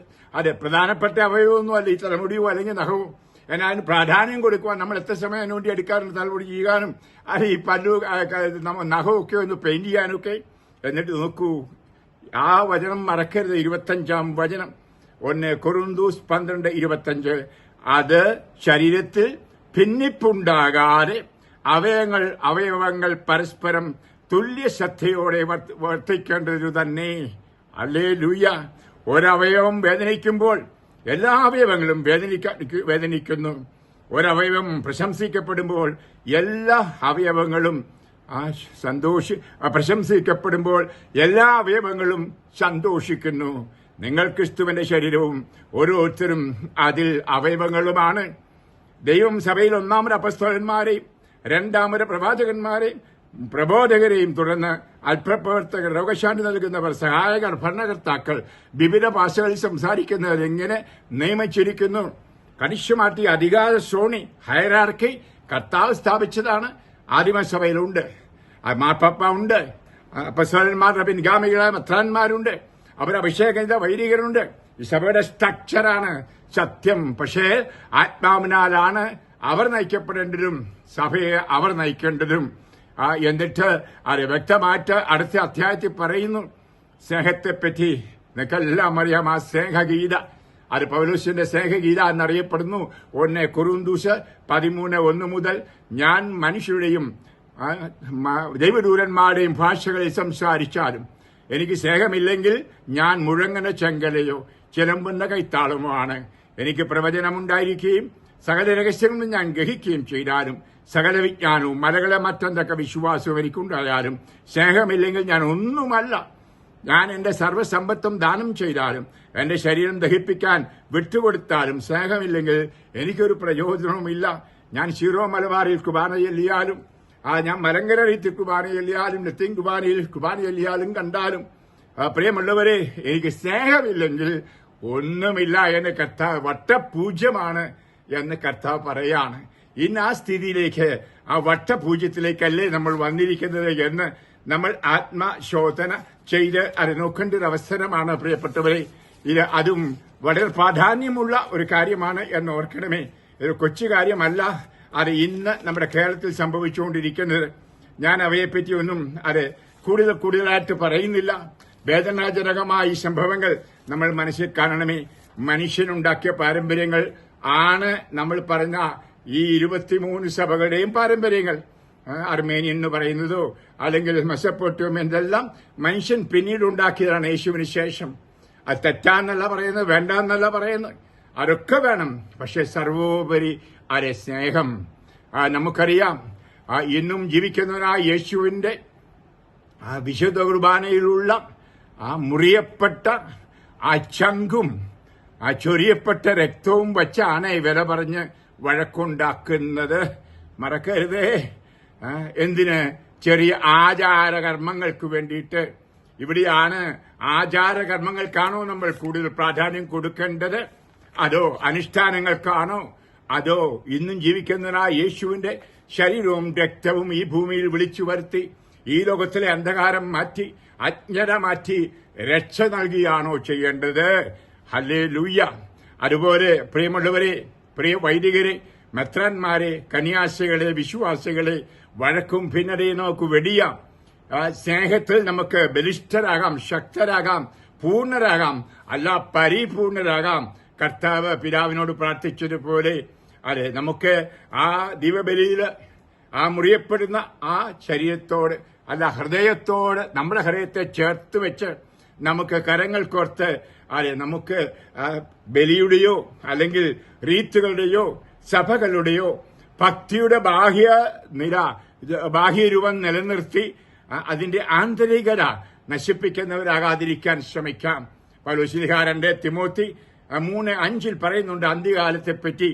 പ്രധാനപ്പെട്ട അവയവമൊന്നും അല്ല ഈ തലമുടിയോ അല്ലെങ്കിൽ നഖവും. എന്നാൽ അതിന് പ്രാധാന്യം കൊടുക്കുവാൻ നമ്മൾ എത്ര സമയം അതിനുവേണ്ടി എടുക്കാറുണ്ട്? തലമുടി ചെയ്യാനും ഈ പല്ലു നഖമൊക്കെ ഒന്ന് പെയിന്റ് ചെയ്യാനൊക്കെ. എന്നിട്ട് നോക്കൂ, ആ വചനം മറക്കരുത്. 25-ാം വചനം, 1 കൊരിന്ത്യർ 12:25. അത് ശരീരത്തിൽ ഭിന്നിപ്പുണ്ടാകാതെ അവയവങ്ങൾ പരസ്പരം തുല്യ ശ്രദ്ധയോടെ വർത്തിക്കേണ്ടത് തന്നെ. ഹല്ലേലൂയ. ഒരവയവം വേദനിക്കുമ്പോൾ എല്ലാ അവയവങ്ങളും വേദനിക്കുന്നു. ഒരവയവം പ്രശംസിക്കപ്പെടുമ്പോൾ എല്ലാ അവയവങ്ങളും പ്രശംസിക്കപ്പെടുമ്പോൾ എല്ലാ അവയവങ്ങളും സന്തോഷിക്കുന്നു. നിങ്ങൾ ക്രിസ്തുവിന്റെ ശരീരവും ഓരോരുത്തരും അതിൽ അവയവങ്ങളുമാണ്. ദൈവം സഭയിൽ 1-ാമത് അപ്പസ്തോലന്മാരെയും 2-ാമത് പ്രവാചകന്മാരെയും പ്രബോധകരെയും തുടർന്ന് അല്പപ്രവർത്തകർ, രോഗശാന്തി നൽകുന്നവർ, സഹായകർ, ഭരണകർത്താക്കൾ, വിവിധ ഭാഷകളിൽ സംസാരിക്കുന്നവർ എങ്ങനെ നിയമിച്ചിരിക്കുന്നു. കണിശമാറ്റി അധികാര ശ്രേണി, ഹയറാർക്കി കർത്താവ് സ്ഥാപിച്ചതാണ്. ആദിമസഭയിലുണ്ട്, മാർപ്പാപ്പ ഉണ്ട്, അപ്പസ്തോലന്മാരുടെ പിൻഗാമികളായ മെത്രാന്മാരുണ്ട്, അവർ അഭിഷേകം ചെയ്ത വൈദികരുണ്ട്. ഈ സഭയുടെ സ്ട്രക്ചറാണ് സത്യം. പക്ഷേ ആത്മാവിനാലാണ് അവർ നയിക്കപ്പെടേണ്ടതും സഭയെ അവർ നയിക്കേണ്ടതും. എന്നിട്ട് വ്യക്തമായിട്ട് അടുത്ത അധ്യായത്തിൽ പറയുന്നു സ്നേഹത്തെപ്പറ്റി. നിങ്ങൾക്കെല്ലാം അറിയാം ആ സ്നേഹഗീത. അത് പൗലോസിന്റെ സ്നേഹഗീത എന്നറിയപ്പെടുന്നു. 1 കൊരിന്ത്യർ 13:1 മുതൽ, ഞാൻ മനുഷ്യരുടെയും ദൈവദൂതന്മാരുടെയും ഭാഷകളിൽ സംസാരിച്ചാലും എനിക്ക് സ്നേഹമില്ലെങ്കിൽ ഞാൻ മുഴങ്ങുന്ന ചെങ്കലയോ ചിലമ്പുന്ന കൈത്താളമോ ആണ്. എനിക്ക് പ്രവചനമുണ്ടായിരിക്കുകയും സകല രഹസ്യങ്ങളും ഞാൻ ഗ്രഹിക്കുകയും ചെയ്താലും സകല വിജ്ഞാനവും മലകളെ മറ്റെന്തൊക്കെ വിശ്വാസവും എനിക്കുണ്ടായാലും സ്നേഹമില്ലെങ്കിൽ ഞാൻ ഒന്നുമല്ല. ഞാൻ എന്റെ സർവ്വസമ്പത്തും ദാനം ചെയ്താലും എന്റെ ശരീരം ദഹിപ്പിക്കാൻ വിട്ടുകൊടുത്താലും സ്നേഹമില്ലെങ്കിൽ എനിക്കൊരു പ്രയോജനവുമില്ല. ഞാൻ സീറോ മലബാറിൽ കുർബാന ചൊല്ലിയാലും, ഞാൻ മലങ്കര റീത്തിൽ കുർബാന ചൊല്ലിയാലും, ലത്തീൻ കുർബാനയിൽ കുർബാന ചൊല്ലിയാലും കണ്ടാലും, പ്രിയമുള്ളവരെ, എനിക്ക് സ്നേഹമില്ലെങ്കിൽ ഒന്നുമില്ല എന്ന് കർത്താവ്, വട്ടപൂജ്യമാണ് എന്ന് കർത്താവ് പറയാണ്. ഇന്ന് ആ സ്ഥിതിയിലേക്ക്, ആ വട്ടപൂജ്യത്തിലേക്കല്ലേ നമ്മൾ വന്നിരിക്കുന്നത് എന്ന് നമ്മൾ ആത്മശോധന ചെയ്ത് അത് നോക്കേണ്ട ഒരു അവസരമാണ് പ്രിയപ്പെട്ടവരെ. ഇത് അതും വളരെ പ്രാധാന്യമുള്ള ഒരു കാര്യമാണ് എന്ന് ഓർക്കണമേ. ഒരു കൊച്ചു കാര്യമല്ല അത് ഇന്ന് നമ്മുടെ കേരളത്തിൽ സംഭവിച്ചുകൊണ്ടിരിക്കുന്നത്. ഞാൻ അവയെപ്പറ്റി ഒന്നും കൂടുതലായിട്ട് പറയുന്നില്ല. വേദനാജനകമായ ഈ സംഭവങ്ങൾ നമ്മൾ മനസ്സിൽ കാണണമേ. മനുഷ്യനുണ്ടാക്കിയ പാരമ്പര്യങ്ങൾ ആണ് നമ്മൾ പറഞ്ഞ ഈ 23 സഭകളുടെയും പാരമ്പര്യങ്ങൾ. അർമേനിയൻ എന്ന് പറയുന്നതോ അല്ലെങ്കിൽ മെസപ്പൊട്ടേമിയ, ഇതെല്ലാം മനുഷ്യൻ പിന്നീട് ഉണ്ടാക്കിയതാണ് യേശുവിന് ശേഷം. അത് തെറ്റാന്നല്ല പറയുന്നത്, വേണ്ടാന്നല്ല പറയുന്നത്, അതൊക്കെ വേണം. പക്ഷെ സർവോപരി സ്നേഹം. നമുക്കറിയാം, ഇന്നും ജീവിക്കുന്നവനായ യേശുവിന്റെ വിശുദ്ധ കുർബാനയിലുള്ള മുറിയപ്പെട്ട ചങ്കും ചൊരിയപ്പെട്ട രക്തവും വച്ചാണ് വില പറഞ്ഞ് വഴക്കുണ്ടാക്കുന്നത്. മറക്കരുതേ. എന്തിന്? ചെറിയ ആചാരകർമ്മങ്ങൾക്ക് വേണ്ടിയിട്ട്. ഇവിടെയാണ് ആചാരകർമ്മങ്ങൾക്കാണോ നമ്മൾ കൂടുതൽ പ്രാധാന്യം കൊടുക്കേണ്ടത്, അതോ അനുഷ്ഠാനങ്ങൾക്കാണോ, അതോ ഇന്നും ജീവിക്കുന്നതിനാ യേശുവിന്റെ ശരീരവും രക്തവും ഈ ഭൂമിയിൽ വിളിച്ചു വരുത്തി ഈ ലോകത്തിലെ അന്ധകാരം മാറ്റി അജ്ഞത മാറ്റി രക്ഷ നൽകിയാണോ ചെയ്യേണ്ടത്? ഹല്ലേലൂയ. അതുപോലെ പ്രിയമുള്ളവരെ, പ്രിയ വൈദികരെ, മെത്രാന്മാരെ, കന്യാസികളെ, വിശ്വാസികളെ, വഴക്കും ഭിന്നതയും നമുക്ക് വെടിയാം. സ്നേഹത്തിൽ നമുക്ക് ബലിഷ്ഠരാകാം, ശക്തരാകാം, പൂർണ്ണരാകാം, അല്ല പരിപൂർണരാകാം. കർത്താവ് പിതാവിനോട് പ്രാർത്ഥിച്ചതുപോലെ നമുക്ക് ആ ദിവബലിയിൽ മുറിയപ്പെടുന്ന ശരീരത്തോട് അല്ല, ഹൃദയത്തോട് നമ്മുടെ ഹൃദയത്തെ ചേർത്ത് വെച്ച് നമുക്ക് കരങ്ങൾ കോർത്ത് നമുക്ക് ബലിയുടെയോ അല്ലെങ്കിൽ റീത്തുകളുടെയോ സഭകളുടെയോ ഭക്തിയുടെ ബാഹ്യരൂപം നിലനിർത്തി അതിന്റെ ആന്തരികത നശിപ്പിക്കുന്നവരാകാതിരിക്കാൻ ശ്രമിക്കാം. പൗലോസ്ലീഹാരന്റെ തിമോത്തി 3:5 പറയുന്നുണ്ട് അന്ത്യകാലത്തെപ്പറ്റി.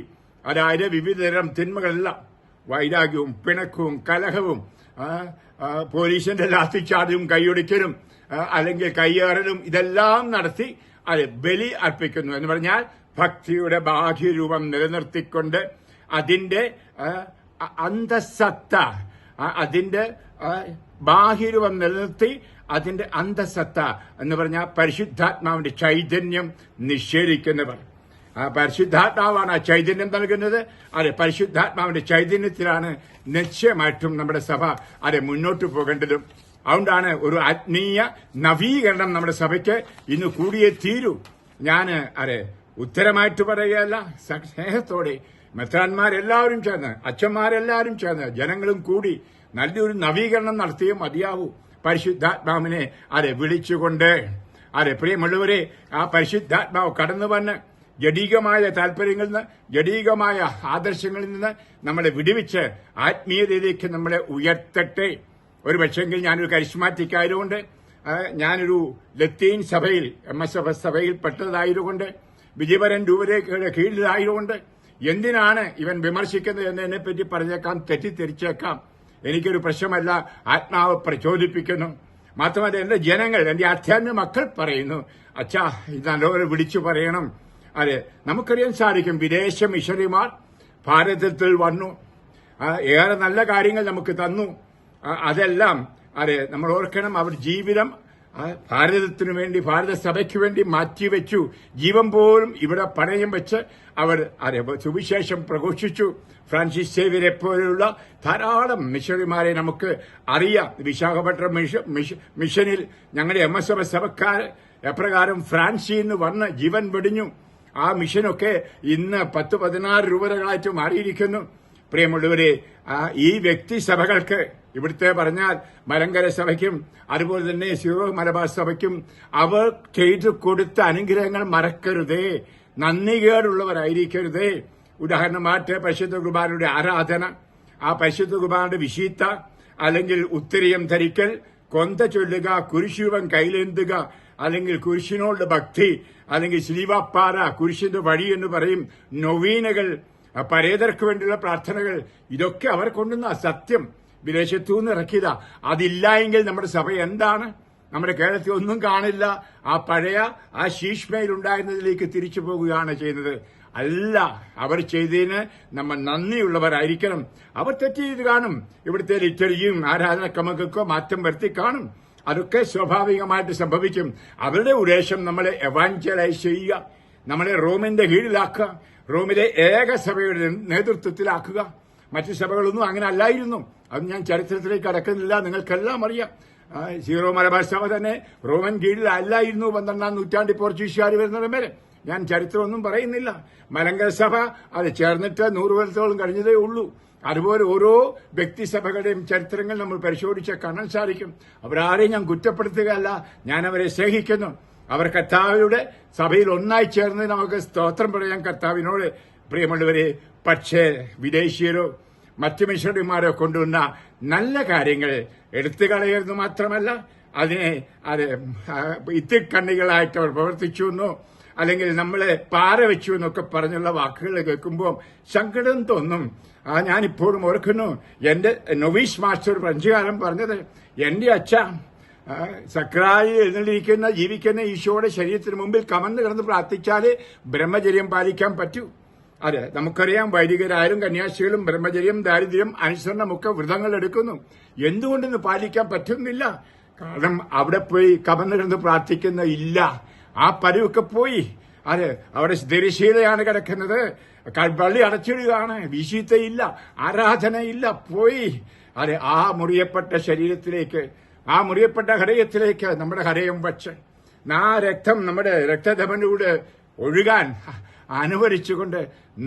അതായത് വിവിധതരം തിന്മകളെല്ലാം, വൈരാഗ്യവും പിണക്കവും കലഹവും പോലീസിന്റെ ലാത്തിച്ചാർജും കൈയൊടിക്കലും അല്ലെങ്കിൽ കയ്യേറലും ഇതെല്ലാം നടത്തി ബലി അർപ്പിക്കുന്നു എന്ന് പറഞ്ഞാൽ ഭക്തിയുടെ ബാഹ്യരൂപം നിലനിർത്തിക്കൊണ്ട് അതിന്റെ അന്തസത്ത, അതിന്റെ ബാഹ്യരൂപം നിലനിർത്തി അതിന്റെ അന്തസത്ത എന്ന് പറഞ്ഞാൽ പരിശുദ്ധാത്മാവിന്റെ ചൈതന്യം നിഷേധിക്കുന്നവർ. പരിശുദ്ധാത്മാവാണ് ആ ചൈതന്യം നൽകുന്നത്. പരിശുദ്ധാത്മാവിന്റെ ചൈതന്യത്തിലാണ് നിശ്ചയമായിട്ടും നമ്മുടെ സഭ മുന്നോട്ട് പോകേണ്ടതും. അതുകൊണ്ടാണ് ഒരു ആത്മീയ നവീകരണം നമ്മുടെ സഭയ്ക്ക് ഇന്ന് കൂടിയേ തീരൂ. ഞാൻ ഉത്തരമായിട്ട് പറയുകയല്ല, സ്നേഹത്തോടെ മെത്രാന്മാരെല്ലാവരും ചേർന്ന്, അച്ഛന്മാരെല്ലാവരും ചേർന്ന്, ജനങ്ങളും കൂടി നല്ലൊരു നവീകരണം നടത്തിയേ മതിയാവൂ. പരിശുദ്ധാത്മാവിനെ വിളിച്ചുകൊണ്ട് പ്രിയമുള്ളവരെ, ആ പരിശുദ്ധാത്മാവ് കടന്നു വന്ന് ജഡീകമായ താല്പര്യങ്ങളിൽ നിന്ന്, ജഡീകമായ ആദർശങ്ങളിൽ നിന്ന് നമ്മളെ വിടുവിച്ച് ആത്മീയതയിലേക്ക് നമ്മളെ ഉയർത്തട്ടെ. ഒരു പക്ഷെങ്കിൽ ഞാനൊരു കരിസ്മാറ്റിക് ആയതുകൊണ്ട്, ഞാനൊരു ലത്തീൻ സഭയിൽ MSF സഭയിൽ പെട്ടതായതുകൊണ്ട്, വിജയപരൻ രൂപരേഖയുടെ കീഴിലായതുകൊണ്ട് എന്തിനാണ് ഇവൻ വിമർശിക്കുന്നത് എന്ന് എന്നെപ്പറ്റി പറഞ്ഞേക്കാം, തെറ്റിദ്ധരിച്ചേക്കാം. എനിക്കൊരു പ്രശ്നമല്ല. ആത്മാവ് പ്രചോദിപ്പിക്കുന്നു. മാത്രമല്ല എന്റെ ജനങ്ങൾ, എന്റെ ആധ്യാത്മിക മക്കൾ പറയുന്നു, അച്ഛാ ഇത് നല്ലപോലെ വിളിച്ചു പറയണം. നമുക്കറിയാൻ സാധിക്കും, വിദേശ മിഷണറിമാർ ഭാരതത്തിൽ വന്നു, ഏറെ നല്ല കാര്യങ്ങൾ നമുക്ക് തന്നു. അതെല്ലാം നമ്മൾ ഓർക്കണം, അവർ ജീവിതം ഭാരതത്തിനു വേണ്ടി, ഭാരത സഭയ്ക്ക് വേണ്ടി മാറ്റിവെച്ചു. ജീവൻ പോലും ഇവിടെ പണയം വെച്ച് അവർ സുവിശേഷം പ്രഘോഷിച്ചു. ഫ്രാൻസിസ് സേവ്യരെ പോലെയുള്ള ധാരാളം മിഷണറിമാരെ നമുക്ക് അറിയാം. വിശാഖപട്ടണം മിഷനിൽ ഞങ്ങളുടെ MSF സഭക്കാർ എപ്രകാരം ഫ്രാൻസിൽ നിന്ന് വന്ന് ജീവൻ വെടിഞ്ഞു. ആ മിഷനൊക്കെ ഇന്ന് 10-16 രൂപകളായിട്ട് മാറിയിരിക്കുന്നു. പ്രിയമുള്ളവരെ, ഈ വ്യക്തി സഭകൾക്ക്, ഇവിടുത്തെ പറഞ്ഞാൽ മലങ്കര സഭയ്ക്കും അതുപോലെ തന്നെ സീറോ മലബാർ സഭയ്ക്കും അവർ ചെയ്തു കൊടുത്ത അനുഗ്രഹങ്ങൾ മറക്കരുതേ, നന്ദികേടുള്ളവരായിരിക്കരുതേ. ഉദാഹരണമായിട്ട് പരിശുദ്ധ കുർബാനയുടെ ആരാധന, ആ പരിശുദ്ധ കുർബാനയുടെ വിശീത്ത, അല്ലെങ്കിൽ ഉത്തരീയം ധരിക്കൽ, കൊന്ത ചൊല്ലുക, കുരിശുരൂപം കയ്യിലേന്തുക, അല്ലെങ്കിൽ കുരിശിനോട് ഭക്തി, അല്ലെങ്കിൽ ശ്ലീവാപ്പാറ, കുരിശിന്റെ വഴി എന്ന് പറയും, നൊവീനകൾ, പരേതർക്ക് വേണ്ടിയുള്ള പ്രാർത്ഥനകൾ, ഇതൊക്കെ അവർ കൊണ്ടുവന്ന സത്യം വിദേശത്തുനിന്ന് ഇറക്കിയതാ. അതില്ല എങ്കിൽ നമ്മുടെ സഭ എന്താണ്? നമ്മുടെ കേരളത്തിൽ ഒന്നും കാണില്ല. ആ പഴയ ആ ശീഷ്മയിലുണ്ടായിരുന്നതിലേക്ക് തിരിച്ചു പോകുകയാണ് ചെയ്യുന്നത്. അല്ല, അവർ ചെയ്തതിന് നമ്മൾ നന്ദിയുള്ളവരായിരിക്കണം. അവർ തെറ്റ് ചെയ്ത് കാണും, ഇവിടുത്തെ ലിറ്ററിയും ആരാധനക്രമങ്ങൾക്കോ മാറ്റം വരുത്തി കാണും. അതൊക്കെ സ്വാഭാവികമായിട്ട് സംഭവിക്കും. അവരുടെ ഉദ്ദേശം നമ്മളെ എവാഞ്ചലൈസ് ചെയ്യുക, നമ്മളെ റോമിന്റെ കീഴിലാക്കുക, റോമിലെ ഏക സഭയുടെ നേതൃത്വത്തിലാക്കുക. മറ്റു സഭകളൊന്നും അങ്ങനെ അല്ലായിരുന്നു. അത് ഞാൻ ചരിത്രത്തിലേക്ക് കടക്കുന്നില്ല, നിങ്ങൾക്കെല്ലാം അറിയാം. സീറോ മലബാർ സഭ തന്നെ റോമൻ കീഴിൽ അല്ലായിരുന്നു 12-ാം നൂറ്റാണ്ടിൽ പോർച്ചുഗീസുകാർ വരുന്നതിന് വരെ. ഞാൻ ചരിത്രമൊന്നും പറയുന്നില്ല. മലങ്കര സഭ ചേർന്നിട്ട് 100 വർഷത്തോളം കഴിഞ്ഞതേ ഉള്ളൂ. അതുപോലെ ഓരോ വ്യക്തിസഭകളുടെയും ചരിത്രങ്ങൾ നമ്മൾ പരിശോധിച്ച് കാണാൻ സാധിക്കും. അവരാരെയും ഞാൻ കുറ്റപ്പെടുത്തുകയല്ല, ഞാൻ അവരെ സ്നേഹിക്കുന്നു. അവർ കർത്താവിയുടെ സഭയിൽ ഒന്നായി ചേർന്ന് നമുക്ക് സ്തോത്രം പറയാൻ കർത്താവിനോട്. പ്രിയമുള്ളവരെ, പക്ഷേ വിദേശീയരോ മറ്റു മിഷണറിമാരോ കൊണ്ടുവന്ന നല്ല കാര്യങ്ങൾ എടുത്തു കളയുന്നത് മാത്രമല്ല, അതിനെ ഇത്തിക്കണ്ണികളായിട്ട് അവർ പ്രവർത്തിച്ചു എന്നോ അല്ലെങ്കിൽ നമ്മളെ പാര വെച്ചു എന്നൊക്കെ പറഞ്ഞുള്ള വാക്കുകൾ കേൾക്കുമ്പോൾ സങ്കടം തോന്നും. ഞാനിപ്പോഴും ഓർക്കുന്നു, എന്റെ നൊവീസ് മാസ്റ്റർ ഫ്രഞ്ചുകാരൻ പറഞ്ഞത്, എന്റെ അച്ഛ സക്രായി എഴുന്നള്ളിരിക്കുന്ന ജീവിക്കുന്ന ഈശോയുടെ ശരീരത്തിന് മുമ്പിൽ കമന്ന് കിടന്ന് പ്രാർത്ഥിച്ചാലേ ബ്രഹ്മചര്യം പാലിക്കാൻ പറ്റൂ. അതെ, നമുക്കറിയാം, വൈദികരായാലും കന്യാസ്ത്രീകളും ബ്രഹ്മചര്യം, ദാരിദ്ര്യം, അനുസരണമൊക്കെ വ്രതങ്ങൾ എടുക്കുന്നു. എന്തുകൊണ്ടിന്ന് പാലിക്കാൻ പറ്റുന്നില്ല? കാരണം അവിടെ പോയി കമന്ന് കിടന്ന് പ്രാർത്ഥിക്കുന്ന ഇല്ല. ആ പതിവൊക്കെ പോയി. അതെ, അവിടെ തിരശ്ശീലയാണ് കിടക്കുന്നത്, പള്ളി അടച്ചിടുകയാണ്, വിശുദ്ധയില്ല, ആരാധനയില്ല, പോയി. അതെ, ആ മുറിയപ്പെട്ട ശരീരത്തിലേക്ക്, ആ മുറിയപ്പെട്ട ഹൃദയത്തിലേക്ക് നമ്മുടെ ഹൃദയം വച്ച് ആ രക്തം നമ്മുടെ രക്തധമനിലൂടെ ഒഴുകാൻ അനുവദിച്ചുകൊണ്ട്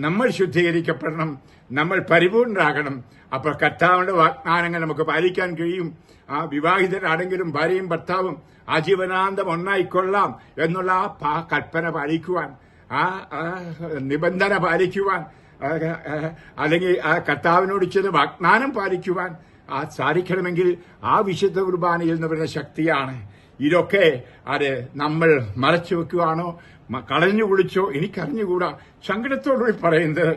നമ്മൾ ശുദ്ധീകരിക്കപ്പെടണം, നമ്മൾ പരിപൂർണരാകണം. അപ്പോൾ കർത്താവിന്റെ വാഗ്ദാനങ്ങൾ നമുക്ക് പാലിക്കാൻ കഴിയും. ആ വിവാഹിതരാണെങ്കിലും ഭാര്യയും ഭർത്താവും ആജീവനാന്തം ഒന്നായിക്കൊള്ളാം എന്നുള്ള ആ കൽപ്പന പാലിക്കുവാൻ, ആ നിബന്ധന പാലിക്കുവാൻ, അല്ലെങ്കിൽ ആ കർത്താവിനോട് ചെയ്ത വാഗ്ദാനം പാലിക്കുവാൻ സാധിക്കണമെങ്കിൽ ആ വിശുദ്ധ കുർബാനയിൽ നിന്ന് വരുന്ന ശക്തിയാണ്. ഇതൊക്കെ നമ്മൾ മറച്ചു വെക്കുകയാണോ, കളഞ്ഞു കുളിച്ചോ, എനിക്കറിഞ്ഞുകൂടാ. സങ്കടത്തോടുകൂടി പറയുന്നത്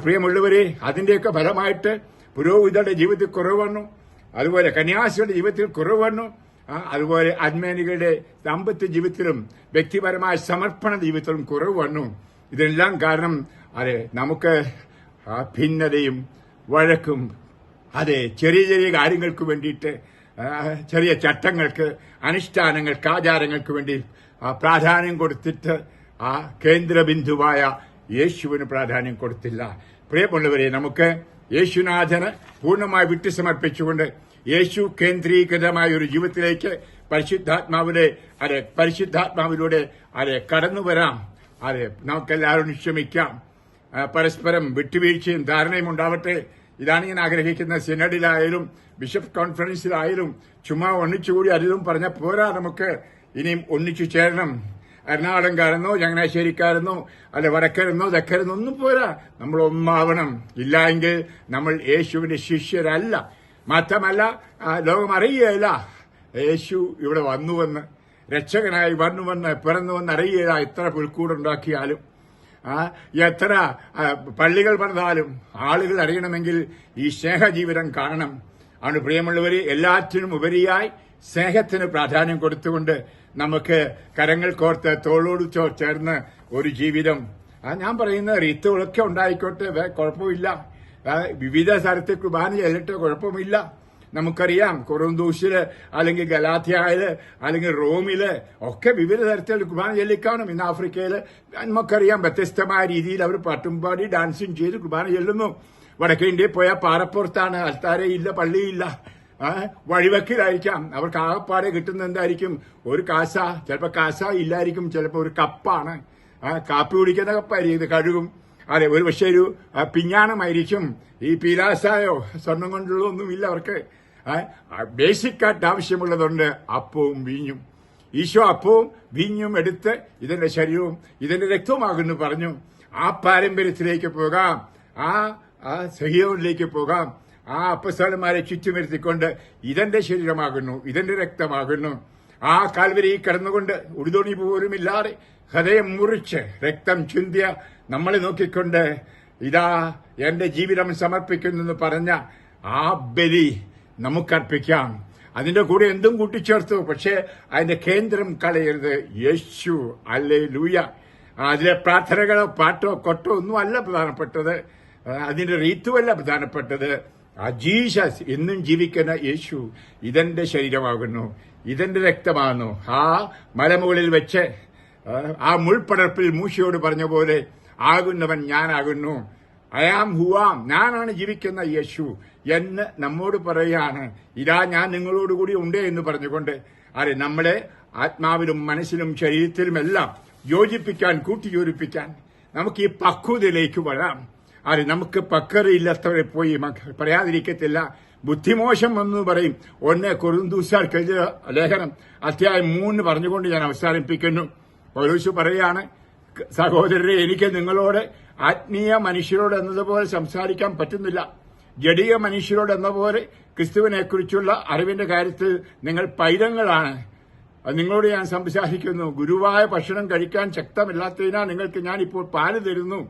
പ്രിയമുള്ളവരെ, അതിന്റെയൊക്കെ ഫലമായിട്ട് പുരോഹിതരുടെ ജീവിതത്തിൽ കുറവ് വന്നു, അതുപോലെ കന്യാസികളുടെ ജീവിതത്തിൽ കുറവ് വന്നു, അതുപോലെ അജ്ഞാനികളുടെ ദാമ്പത്യ ജീവിതത്തിലും വ്യക്തിപരമായ സമർപ്പണ ജീവിതത്തിലും കുറവ് വന്നു. ഇതെല്ലാം കാരണം നമുക്ക് ഭിന്നതയും വഴക്കും, ചെറിയ ചെറിയ കാര്യങ്ങൾക്ക് വേണ്ടിയിട്ട്, ചെറിയ ചട്ടങ്ങൾക്ക്, അനുഷ്ഠാനങ്ങൾക്ക്, ആചാരങ്ങൾക്ക് വേണ്ടി പ്രാധാന്യം കൊടുത്തിട്ട് ആ കേന്ദ്രബിന്ദുവായ യേശുവിന് പ്രാധാന്യം കൊടുത്തില്ല. പ്രിയമുള്ളവരെ, നമുക്ക് യേശുനാഥന് പൂർണ്ണമായി വിട്ടുസമർപ്പിച്ചുകൊണ്ട് യേശു കേന്ദ്രീകൃതമായ ഒരു ജീവിതത്തിലേക്ക് പരിശുദ്ധാത്മാവിലൂടെ കടന്നു വരാം. നമുക്കെല്ലാവരും ക്ഷമിക്കാം, പരസ്പരം വിട്ടുവീഴ്ചയും ധാരണയും ഉണ്ടാവട്ടെ. ഇതാണ് ഞാൻ ആഗ്രഹിക്കുന്ന. സിനഡിലായാലും ബിഷപ്പ് കോൺഫറൻസിലായാലും ചുമ്മാ ഒന്നിച്ചുകൂടി അതിലും പറഞ്ഞ പോരാ, നമുക്ക് ഇനിയും ഒന്നിച്ചു ചേരണം. എറണാകുളംകാരെന്നോ ചങ്ങനാശ്ശേരിക്കാരെന്നോ വടക്കരെന്നോ തെക്കരെന്നോ ഒന്നും പോരാ, നമ്മൾ ഒന്നാവണം. ഇല്ലെങ്കിൽ നമ്മൾ യേശുവിന്റെ ശിഷ്യരല്ല. മാത്രമല്ല, ലോകം അറിയുകയില്ല യേശു ഇവിടെ വന്നുവെന്ന്, രക്ഷകനായി വന്നുവെന്ന്, പിറന്നുവെന്ന് അറിയുകയില്ല. എത്ര പുൽക്കൂടുണ്ടാക്കിയാലും, എത്ര പള്ളികൾ പണിതാലും ആളുകൾ അറിയണമെങ്കിൽ ഈ സ്നേഹജീവിതം കാണണം. ആണ് പ്രിയമുള്ളവര്, എല്ലാറ്റിനും ഉപരിയായി സ്നേഹത്തിന് പ്രാധാന്യം കൊടുത്തുകൊണ്ട് നമുക്ക് കരങ്ങൾ കോർത്ത് തോളോട് ചേർന്ന് ഒരു ജീവിതം, ഞാൻ പറയുന്ന റീത്തുകളൊക്കെ ഉണ്ടായിക്കോട്ടെ, കുഴപ്പമില്ല. വിവിധ തരത്തിൽ കുർബാന ചെല്ലിട്ട് കുഴപ്പമില്ല. നമുക്കറിയാം കൊറിന്തോസില് അല്ലെങ്കിൽ ഗലാത്യയില് അല്ലെങ്കിൽ റോമില് ഒക്കെ വിവിധ തരത്തിൽ കുർബാന ചെല്ലിക്കാണും. ഇന്ന് ആഫ്രിക്കയില് നമുക്കറിയാം വ്യത്യസ്തമായ രീതിയിൽ അവർ പാട്ടുംപാടി ഡാൻസും ചെയ്ത് കുർബാന ചെല്ലുന്നു. വടക്കേ ഇന്ത്യയിൽ പോയാൽ പാറപ്പുറത്താണ്, അൽത്താരയില്ല, പള്ളിയില്ല, വഴിവെക്കിലായിരിക്കാം. അവർക്ക് ആകപ്പാടെ കിട്ടുന്ന എന്തായിരിക്കും? ഒരു കാസ, ചിലപ്പോൾ കാസ ഇല്ലായിരിക്കും, ചിലപ്പോൾ ഒരു കപ്പാണ്, കാപ്പി കുടിക്കുന്ന കപ്പായിരിക്കും, ഇത് കഴുകും. ഒരു പക്ഷേ ഒരു പിഞ്ഞാണമായിരിക്കും. ഈ പീലാസായോ സ്വർണം കൊണ്ടുള്ള ഒന്നുമില്ല അവർക്ക്. ബേസിക്കായിട്ട് ആവശ്യമുള്ളതുണ്ട് അപ്പവും വീഞ്ഞും. ഈശോ അപ്പവും വീഞ്ഞും എടുത്ത് ഇതിന്റെ ശരീരവും ഇതിന്റെ രക്തവുമാകുന്നു പറഞ്ഞു. ആ പാരമ്പര്യത്തിലേക്ക് പോകാം, ആ സഹിയോനിലേക്ക് പോകാം. ആ അപ്പസ്തലന്മാരെ ചുറ്റുമിരുത്തിക്കൊണ്ട് ഇതെന്റെ ശരീരമാകുന്നു, ഇതെന്റെ രക്തമാകുന്നു. ആ കാൽവരി കടന്നുകൊണ്ട് ഉടുതുണി പോലുമില്ലാതെ ഹൃദയം മുറിച്ച് രക്തം ചിന്തിയ നമ്മളെ നോക്കിക്കൊണ്ട് ഇതാ എന്റെ ജീവിതം സമർപ്പിക്കുന്നെന്ന് പറഞ്ഞ ആ ബലി നമുക്കർപ്പിക്കാം. അതിന്റെ കൂടെ എന്തും കൂട്ടിച്ചേർത്തു, പക്ഷേ അതിന്റെ കേന്ദ്രം കളയരുത്. യേശു, ഹല്ലേലൂയ. അതിലെ പ്രാർത്ഥനകളോ പാട്ടോ കൊട്ടോ ഒന്നും അല്ല പ്രധാനപ്പെട്ടത്, അതിന്റെ റീത്തുമല്ല പ്രധാനപ്പെട്ടത്. ആ ജീസസ് എന്നും ജീവിക്കുന്ന യേശു ഇതെന്റെ ശരീരമാകുന്നു, ഇതെന്റെ രക്തമാകുന്നു. ആ മലമുകളിൽ വെച്ച് ആ മുൾപ്പടർപ്പിൽ മൂശയോട് പറഞ്ഞ പോലെ ആകുന്നവൻ ഞാനാകുന്നു. അയാം ഹുവാം, ഞാനാണ് ജീവിക്കുന്ന യേശു എന്ന് നമ്മോട് പറയാണ്. ഇതാ ഞാൻ നിങ്ങളോടുകൂടി ഉണ്ട് എന്ന് പറഞ്ഞുകൊണ്ട് നമ്മളെ ആത്മാവിലും മനസ്സിലും ശരീരത്തിലുമെല്ലാം യോജിപ്പിക്കാൻ, കൂട്ടിയോജിപ്പിക്കാൻ നമുക്ക് ഈ പക്വതയിലേക്ക് വരാം. നമുക്ക് പക്വതയില്ലാത്തവരെ പോയി പറയാതിരിക്കത്തില്ല. ബുദ്ധിമോശം എന്ന് പറയും. 1 കൊരിന്തോസ്യർക്ക് എഴുതിയ ലേഖനം അധ്യായം 3 പറഞ്ഞുകൊണ്ട് ഞാൻ അവസാനിപ്പിക്കുന്നു. പൗലോസ് പറയാണ്, സഹോദരരെ, എനിക്ക് നിങ്ങളോട് ആത്മീയ മനുഷ്യരോട് എന്നതുപോലെ സംസാരിക്കാൻ പറ്റുന്നില്ല. ജഡീയ മനുഷ്യരോട് എന്ന പോലെ ക്രിസ്തുവിനെ കുറിച്ചുള്ള അറിവിന്റെ കാര്യത്തിൽ നിങ്ങൾ പൈതങ്ങളാണ്. നിങ്ങളോട് ഞാൻ സംസാരിക്കുന്നു. ഗുരുവായ ഭക്ഷണം കഴിക്കാൻ ശക്തമില്ലാത്തതിനാൽ നിങ്ങൾക്ക് ഞാൻ ഇപ്പോൾ പാല് തരുന്നു.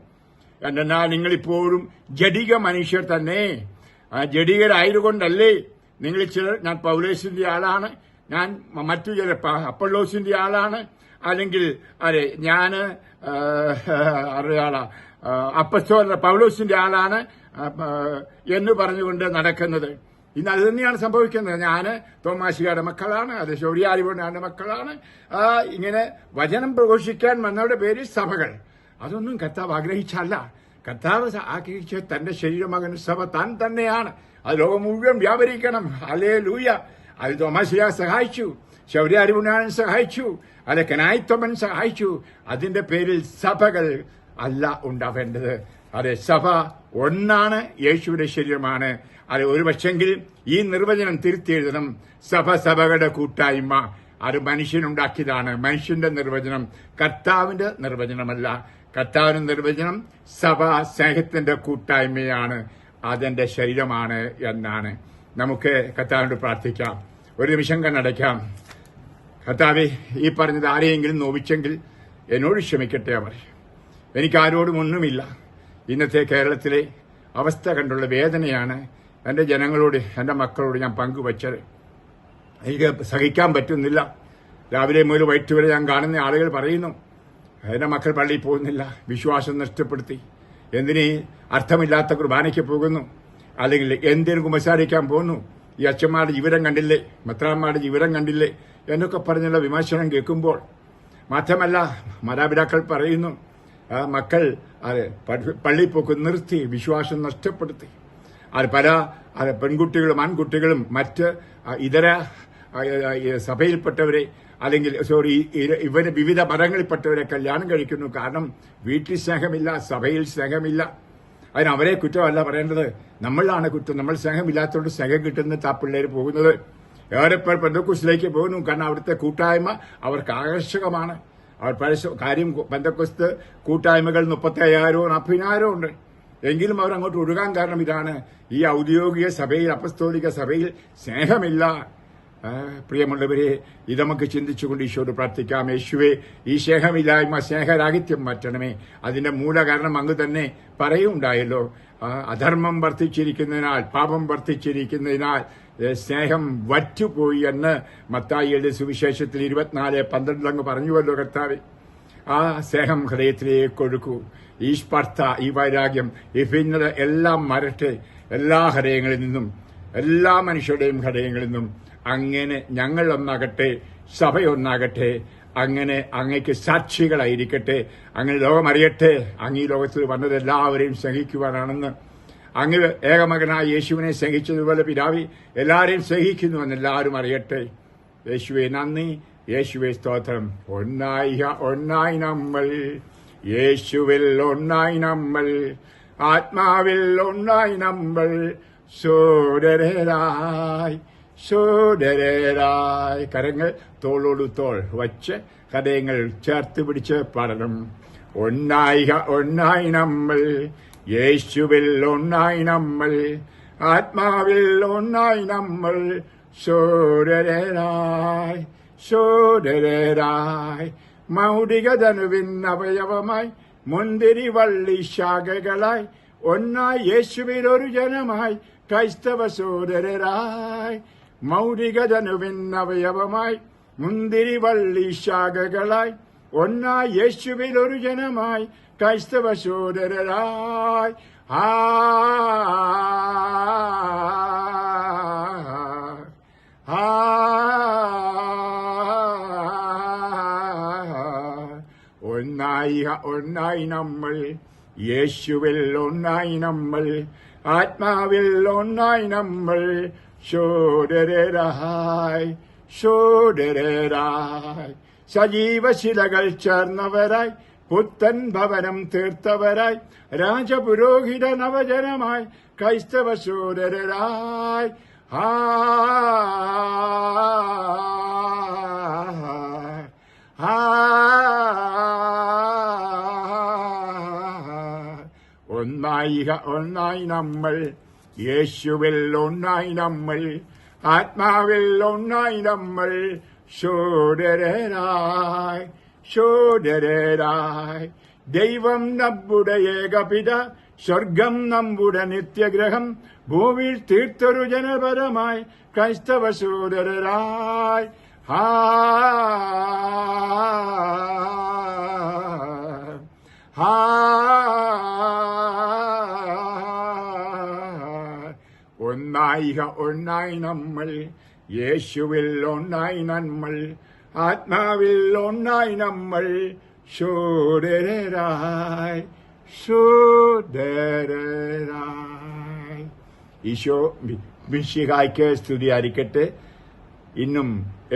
എന്നാൽ നിങ്ങളിപ്പോഴും ജഡിക മനുഷ്യർ തന്നെ. ജഡികരായതുകൊണ്ടല്ലേ നിങ്ങളിൽ ചിലർ ഞാൻ പൗലോസിന്റെ ആളാണ്, ഞാൻ മറ്റു ചില അപ്പൊല്ലോസിന്റെ ആളാണ്, അല്ലെങ്കിൽ ഞാന് അപ്പസ്തോലൻ പൗലോസിന്റെ ആളാണ് എന്ന് പറഞ്ഞുകൊണ്ട് നടക്കുന്നത്. ഇന്ന് അത് തന്നെയാണ് സംഭവിക്കുന്നത്. ഞാന് തോമാശിയുടെ മക്കളാണ്, അത് ശൗര്യാരിവണ്ണാന്റെ മക്കളാണ്. ഇങ്ങനെ വചനം പ്രഘോഷിക്കാൻ വന്നവരുടെ പേര് സഭകൾ. അതൊന്നും കർത്താവ് ആഗ്രഹിച്ചല്ല. കർത്താവ് ആഗ്രഹിച്ച തന്റെ ശരീരമാകുന്ന സഭ താൻ തന്നെയാണ്. അത് ലോകം മുഴുവൻ വ്യാപരിക്കണം. ഹല്ലേലൂയ. അത് തോമാശിയ സഹായിച്ചു, ശൗര്യാരിവണ്ണാൻ സഹായിച്ചു, കനായിത്വമൻ സഹായിച്ചു. അതിന്റെ പേരിൽ സഭകൾ അല്ല ഉണ്ടാവേണ്ടത്. അത് സഭ ഒന്നാണ്, യേശുവിന്റെ ശരീരമാണ്. അത് ഒരു പക്ഷെങ്കിൽ ഈ നിർവചനം തിരുത്തി എഴുതണം. സഭകളുടെ കൂട്ടായ്മ അത് മനുഷ്യനുണ്ടാക്കിയതാണ്. മനുഷ്യന്റെ നിർവചനം കർത്താവിന്റെ നിർവചനമല്ല. കർത്താവിന്റെ നിർവചനം സഭ സ്നേഹത്തിന്റെ കൂട്ടായ്മയാണ്, അതെന്റെ ശരീരമാണ് എന്നാണ്. നമുക്ക് കർത്താവിനോട് പ്രാർത്ഥിക്കാം. ഒരു നിമിഷം കണ്ണടയ്ക്കാം. കർത്താവേ, ഈ പറഞ്ഞത് ആരെയെങ്കിലും നോവിച്ചെങ്കിൽ എന്നോട് ക്ഷമിക്കട്ടെ. അവർ എനിക്ക് ആരോടും ഒന്നുമില്ല. ഇന്നത്തെ കേരളത്തിലെ അവസ്ഥ കണ്ടുള്ള വേദനയാണ് എൻ്റെ ജനങ്ങളോട്, എൻ്റെ മക്കളോട് ഞാൻ പങ്കുവച്ചത്. എനിക്ക് സഹിക്കാൻ പറ്റുന്നില്ല. രാവിലെ മുതൽ വൈകിട്ട് വരെ ഞാൻ കാണുന്ന ആളുകൾ പറയുന്നു, എൻ്റെ മക്കൾ പള്ളിയിൽ പോകുന്നില്ല, വിശ്വാസം നഷ്ടപ്പെടുത്തി, എന്തിനീ അർത്ഥമില്ലാത്ത കുർബാനയ്ക്ക് പോകുന്നു, അല്ലെങ്കിൽ എന്തിനു കുമ്പസാരിക്കാൻ പോകുന്നു, ഈ അച്ഛന്മാരുടെ ജീവിതം കണ്ടില്ലേ, മെത്രാന്മാരുടെ ജീവിതം കണ്ടില്ലേ എന്നൊക്കെ പറഞ്ഞുള്ള വിമർശനം കേൾക്കുമ്പോൾ, മാത്രമല്ല മാതാപിതാക്കൾ പറയുന്നു മക്കൾ പള്ളിയിൽ പോക്ക് നിർത്തി, വിശ്വാസം നഷ്ടപ്പെടുത്തി. അത് പല പെൺകുട്ടികളും ആൺകുട്ടികളും മറ്റ് ഇതര സഭയിൽപ്പെട്ടവരെ അല്ലെങ്കിൽ ഇവര് വിവിധ മതങ്ങളിൽപ്പെട്ടവരെ കല്യാണം കഴിക്കുന്നു. കാരണം വീട്ടിൽ സ്നേഹമില്ല, സഭയിൽ സ്നേഹമില്ല. അതിന് അവരെ കുറ്റമല്ല പറയേണ്ടത്, നമ്മളാണ് കുറ്റം. നമ്മൾ സ്നേഹമില്ലാത്തതുകൊണ്ട് സ്നേഹം കിട്ടുന്ന ആ പിള്ളേർ പോകുന്നത്. ഏറെ പേർ പെന്തക്കോസ്തിലേക്ക് പോകുന്നു, കാരണം അവിടുത്തെ കൂട്ടായ്മ അവർക്ക് ആകർഷകമാണ്. അവർ കാര്യം പെന്തക്കോസ്ത് കൂട്ടായ്മകൾ 35,000 40,000 ഉണ്ട്. എങ്കിലും അവർ അങ്ങോട്ട് ഒഴുകാൻ കാരണം ഇതാണ്, ഈ ഔദ്യോഗിക സഭയിൽ, അപ്പസ്തോലിക സഭയിൽ സ്നേഹമില്ല. പ്രിയമുള്ളവരെ, ഇത് നമുക്ക് ചിന്തിച്ചുകൊണ്ട് ഈശോയോട് പ്രാർത്ഥിക്കാം. യേശുവേ, ഈ സ്നേഹമില്ലായ്മ സ്നേഹരാഹിത്യം മാറ്റണമേ. അതിന്റെ മൂലകാരണം അങ്ങ് തന്നെ പറയുണ്ടായല്ലോ. അധർമ്മം വർദ്ധിച്ചിരിക്കുന്നതിനാൽ, പാപം വർദ്ധിച്ചിരിക്കുന്നതിനാൽ സ്നേഹം വറ്റുപോയി എന്ന് മത്തായിയുടെ സുവിശേഷത്തിൽ 24:12 അങ്ങ് പറഞ്ഞുവല്ലോ കർത്താവേ. ആ സ്നേഹം ഹൃദയത്തിലേക്ക് ഒഴുക്കൂ. ഈ സ്പർദ്ധ, ഈ വൈരാഗ്യം, ഈ ഭിന്നത എല്ലാം മരട്ടെ. എല്ലാ ഹൃദയങ്ങളിൽ നിന്നും, എല്ലാ മനുഷ്യരുടെയും ഹൃദയങ്ങളിൽ നിന്നും അങ്ങനെ ഞങ്ങൾ ഒന്നാകട്ടെ, സഭയൊന്നാകട്ടെ. അങ്ങനെ അങ്ങയ്ക്ക് സാക്ഷികളായിരിക്കട്ടെ. അങ്ങനെ ലോകമറിയട്ടെ അങ്ങ് ഈ ലോകത്തിൽ വന്നത് എല്ലാവരെയും സ്നേഹിക്കുവാനാണെന്ന്. അങ്ങ് ഏകമകനായ യേശുവിനെ സ്നേഹിച്ചതുപോലെ പിതാവി എല്ലാവരെയും സ്നേഹിക്കുന്നുവെന്ന് എല്ലാവരും അറിയട്ടെ. യേശുവെ നന്ദി, യേശുവെ സ്തോത്രം. ഒന്നായി നമ്മൾ, യേശുവിൽ ഒന്നായി നമ്മൾ, ആത്മാവിൽ ഒന്നായി നമ്മൾ, സോദരരായി സോദരരായി. കരങ്ങൾ തോളോട് തോൾ വച്ച് ഹൃദയങ്ങൾ ചേർത്ത് പിടിച്ച് പാടണം. ഒന്നായി നമ്മൾ, യേശുവിൽ ഒന്നായി നമ്മൾ, ആത്മാവിൽ ഒന്നായി നമ്മൾ, സോദരരായി സോദരരായി. മൗഢികതനുവിൻ അവയവമായി, മുന്തിരി വള്ളി ശാഖകളായി, ഒന്നായി യേശുവിൽ ഒരു ജനമായി, ക്രൈസ്തവ സോദരരായി. മൗഢികതനുവിൻ അവയവമായി, മുന്തിരി വള്ളി ശാഖകളായി, ഒന്നായി യേശുവിൽ ഒരു ജനമായി, ക്രൈസ്തവ സോദരരായി. ഒന്നായി നമ്മൾ, യേശുവിൽ ഒന്നായി നമ്മൾ, ആത്മാവിൽ ഒന്നായി നമ്മൾ, സോദരരായി സോദരരായി. സജീവശിലകൾ ചേർന്നവരായി, പുത്തൻ ഭവനം തീർത്തവരായി, രാജപുരോഹിത നവജനമായി, ക്രൈസ്തവ സോദരരായി. ഒന്നായി നമ്മൾ, യേശുവിൽ ഒന്നായി നമ്മൾ, ആത്മാവിൽ ഒന്നായി നമ്മൾ, സോദരരായി സോദരരായി. ദൈവം നമ്മുടെ ഏകപിത, സ്വർഗം നമ്മുടെ നിത്യഗ്രഹം, ഭൂമിയിൽ തീർത്തൊരു ജനപരമായി, ക്രൈസ്തവ സോദരരായി. ഒന്നായി നമ്മൾ, യേശുവിൽ ഒന്നായി നമ്മൾ, ആത്മാവിൽ ഒന്നായി നമ്മൾ, സോദരരായി സോദരരായി. ഈശോ മിശിഹായ്ക്ക് സ്തുതിയായിരിക്കട്ടെ. ഇന്നും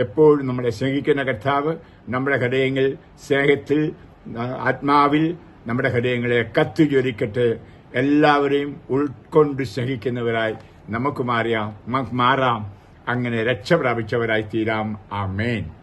എപ്പോഴും നമ്മളെ സ്നേഹിക്കുന്ന കർത്താവ് നമ്മുടെ ഹൃദയങ്ങൾ സ്നേഹത്തിൽ, ആത്മാവിൽ നമ്മുടെ ഹൃദയങ്ങളെ കത്തിജ്വലിക്കട്ടെ. എല്ലാവരെയും ഉൾക്കൊണ്ട് സ്നേഹിക്കുന്നവരായി നമുക്ക് മാറാം. അങ്ങനെ രക്ഷ പ്രാപിച്ചവരായി തീരാം. ആമേൻ.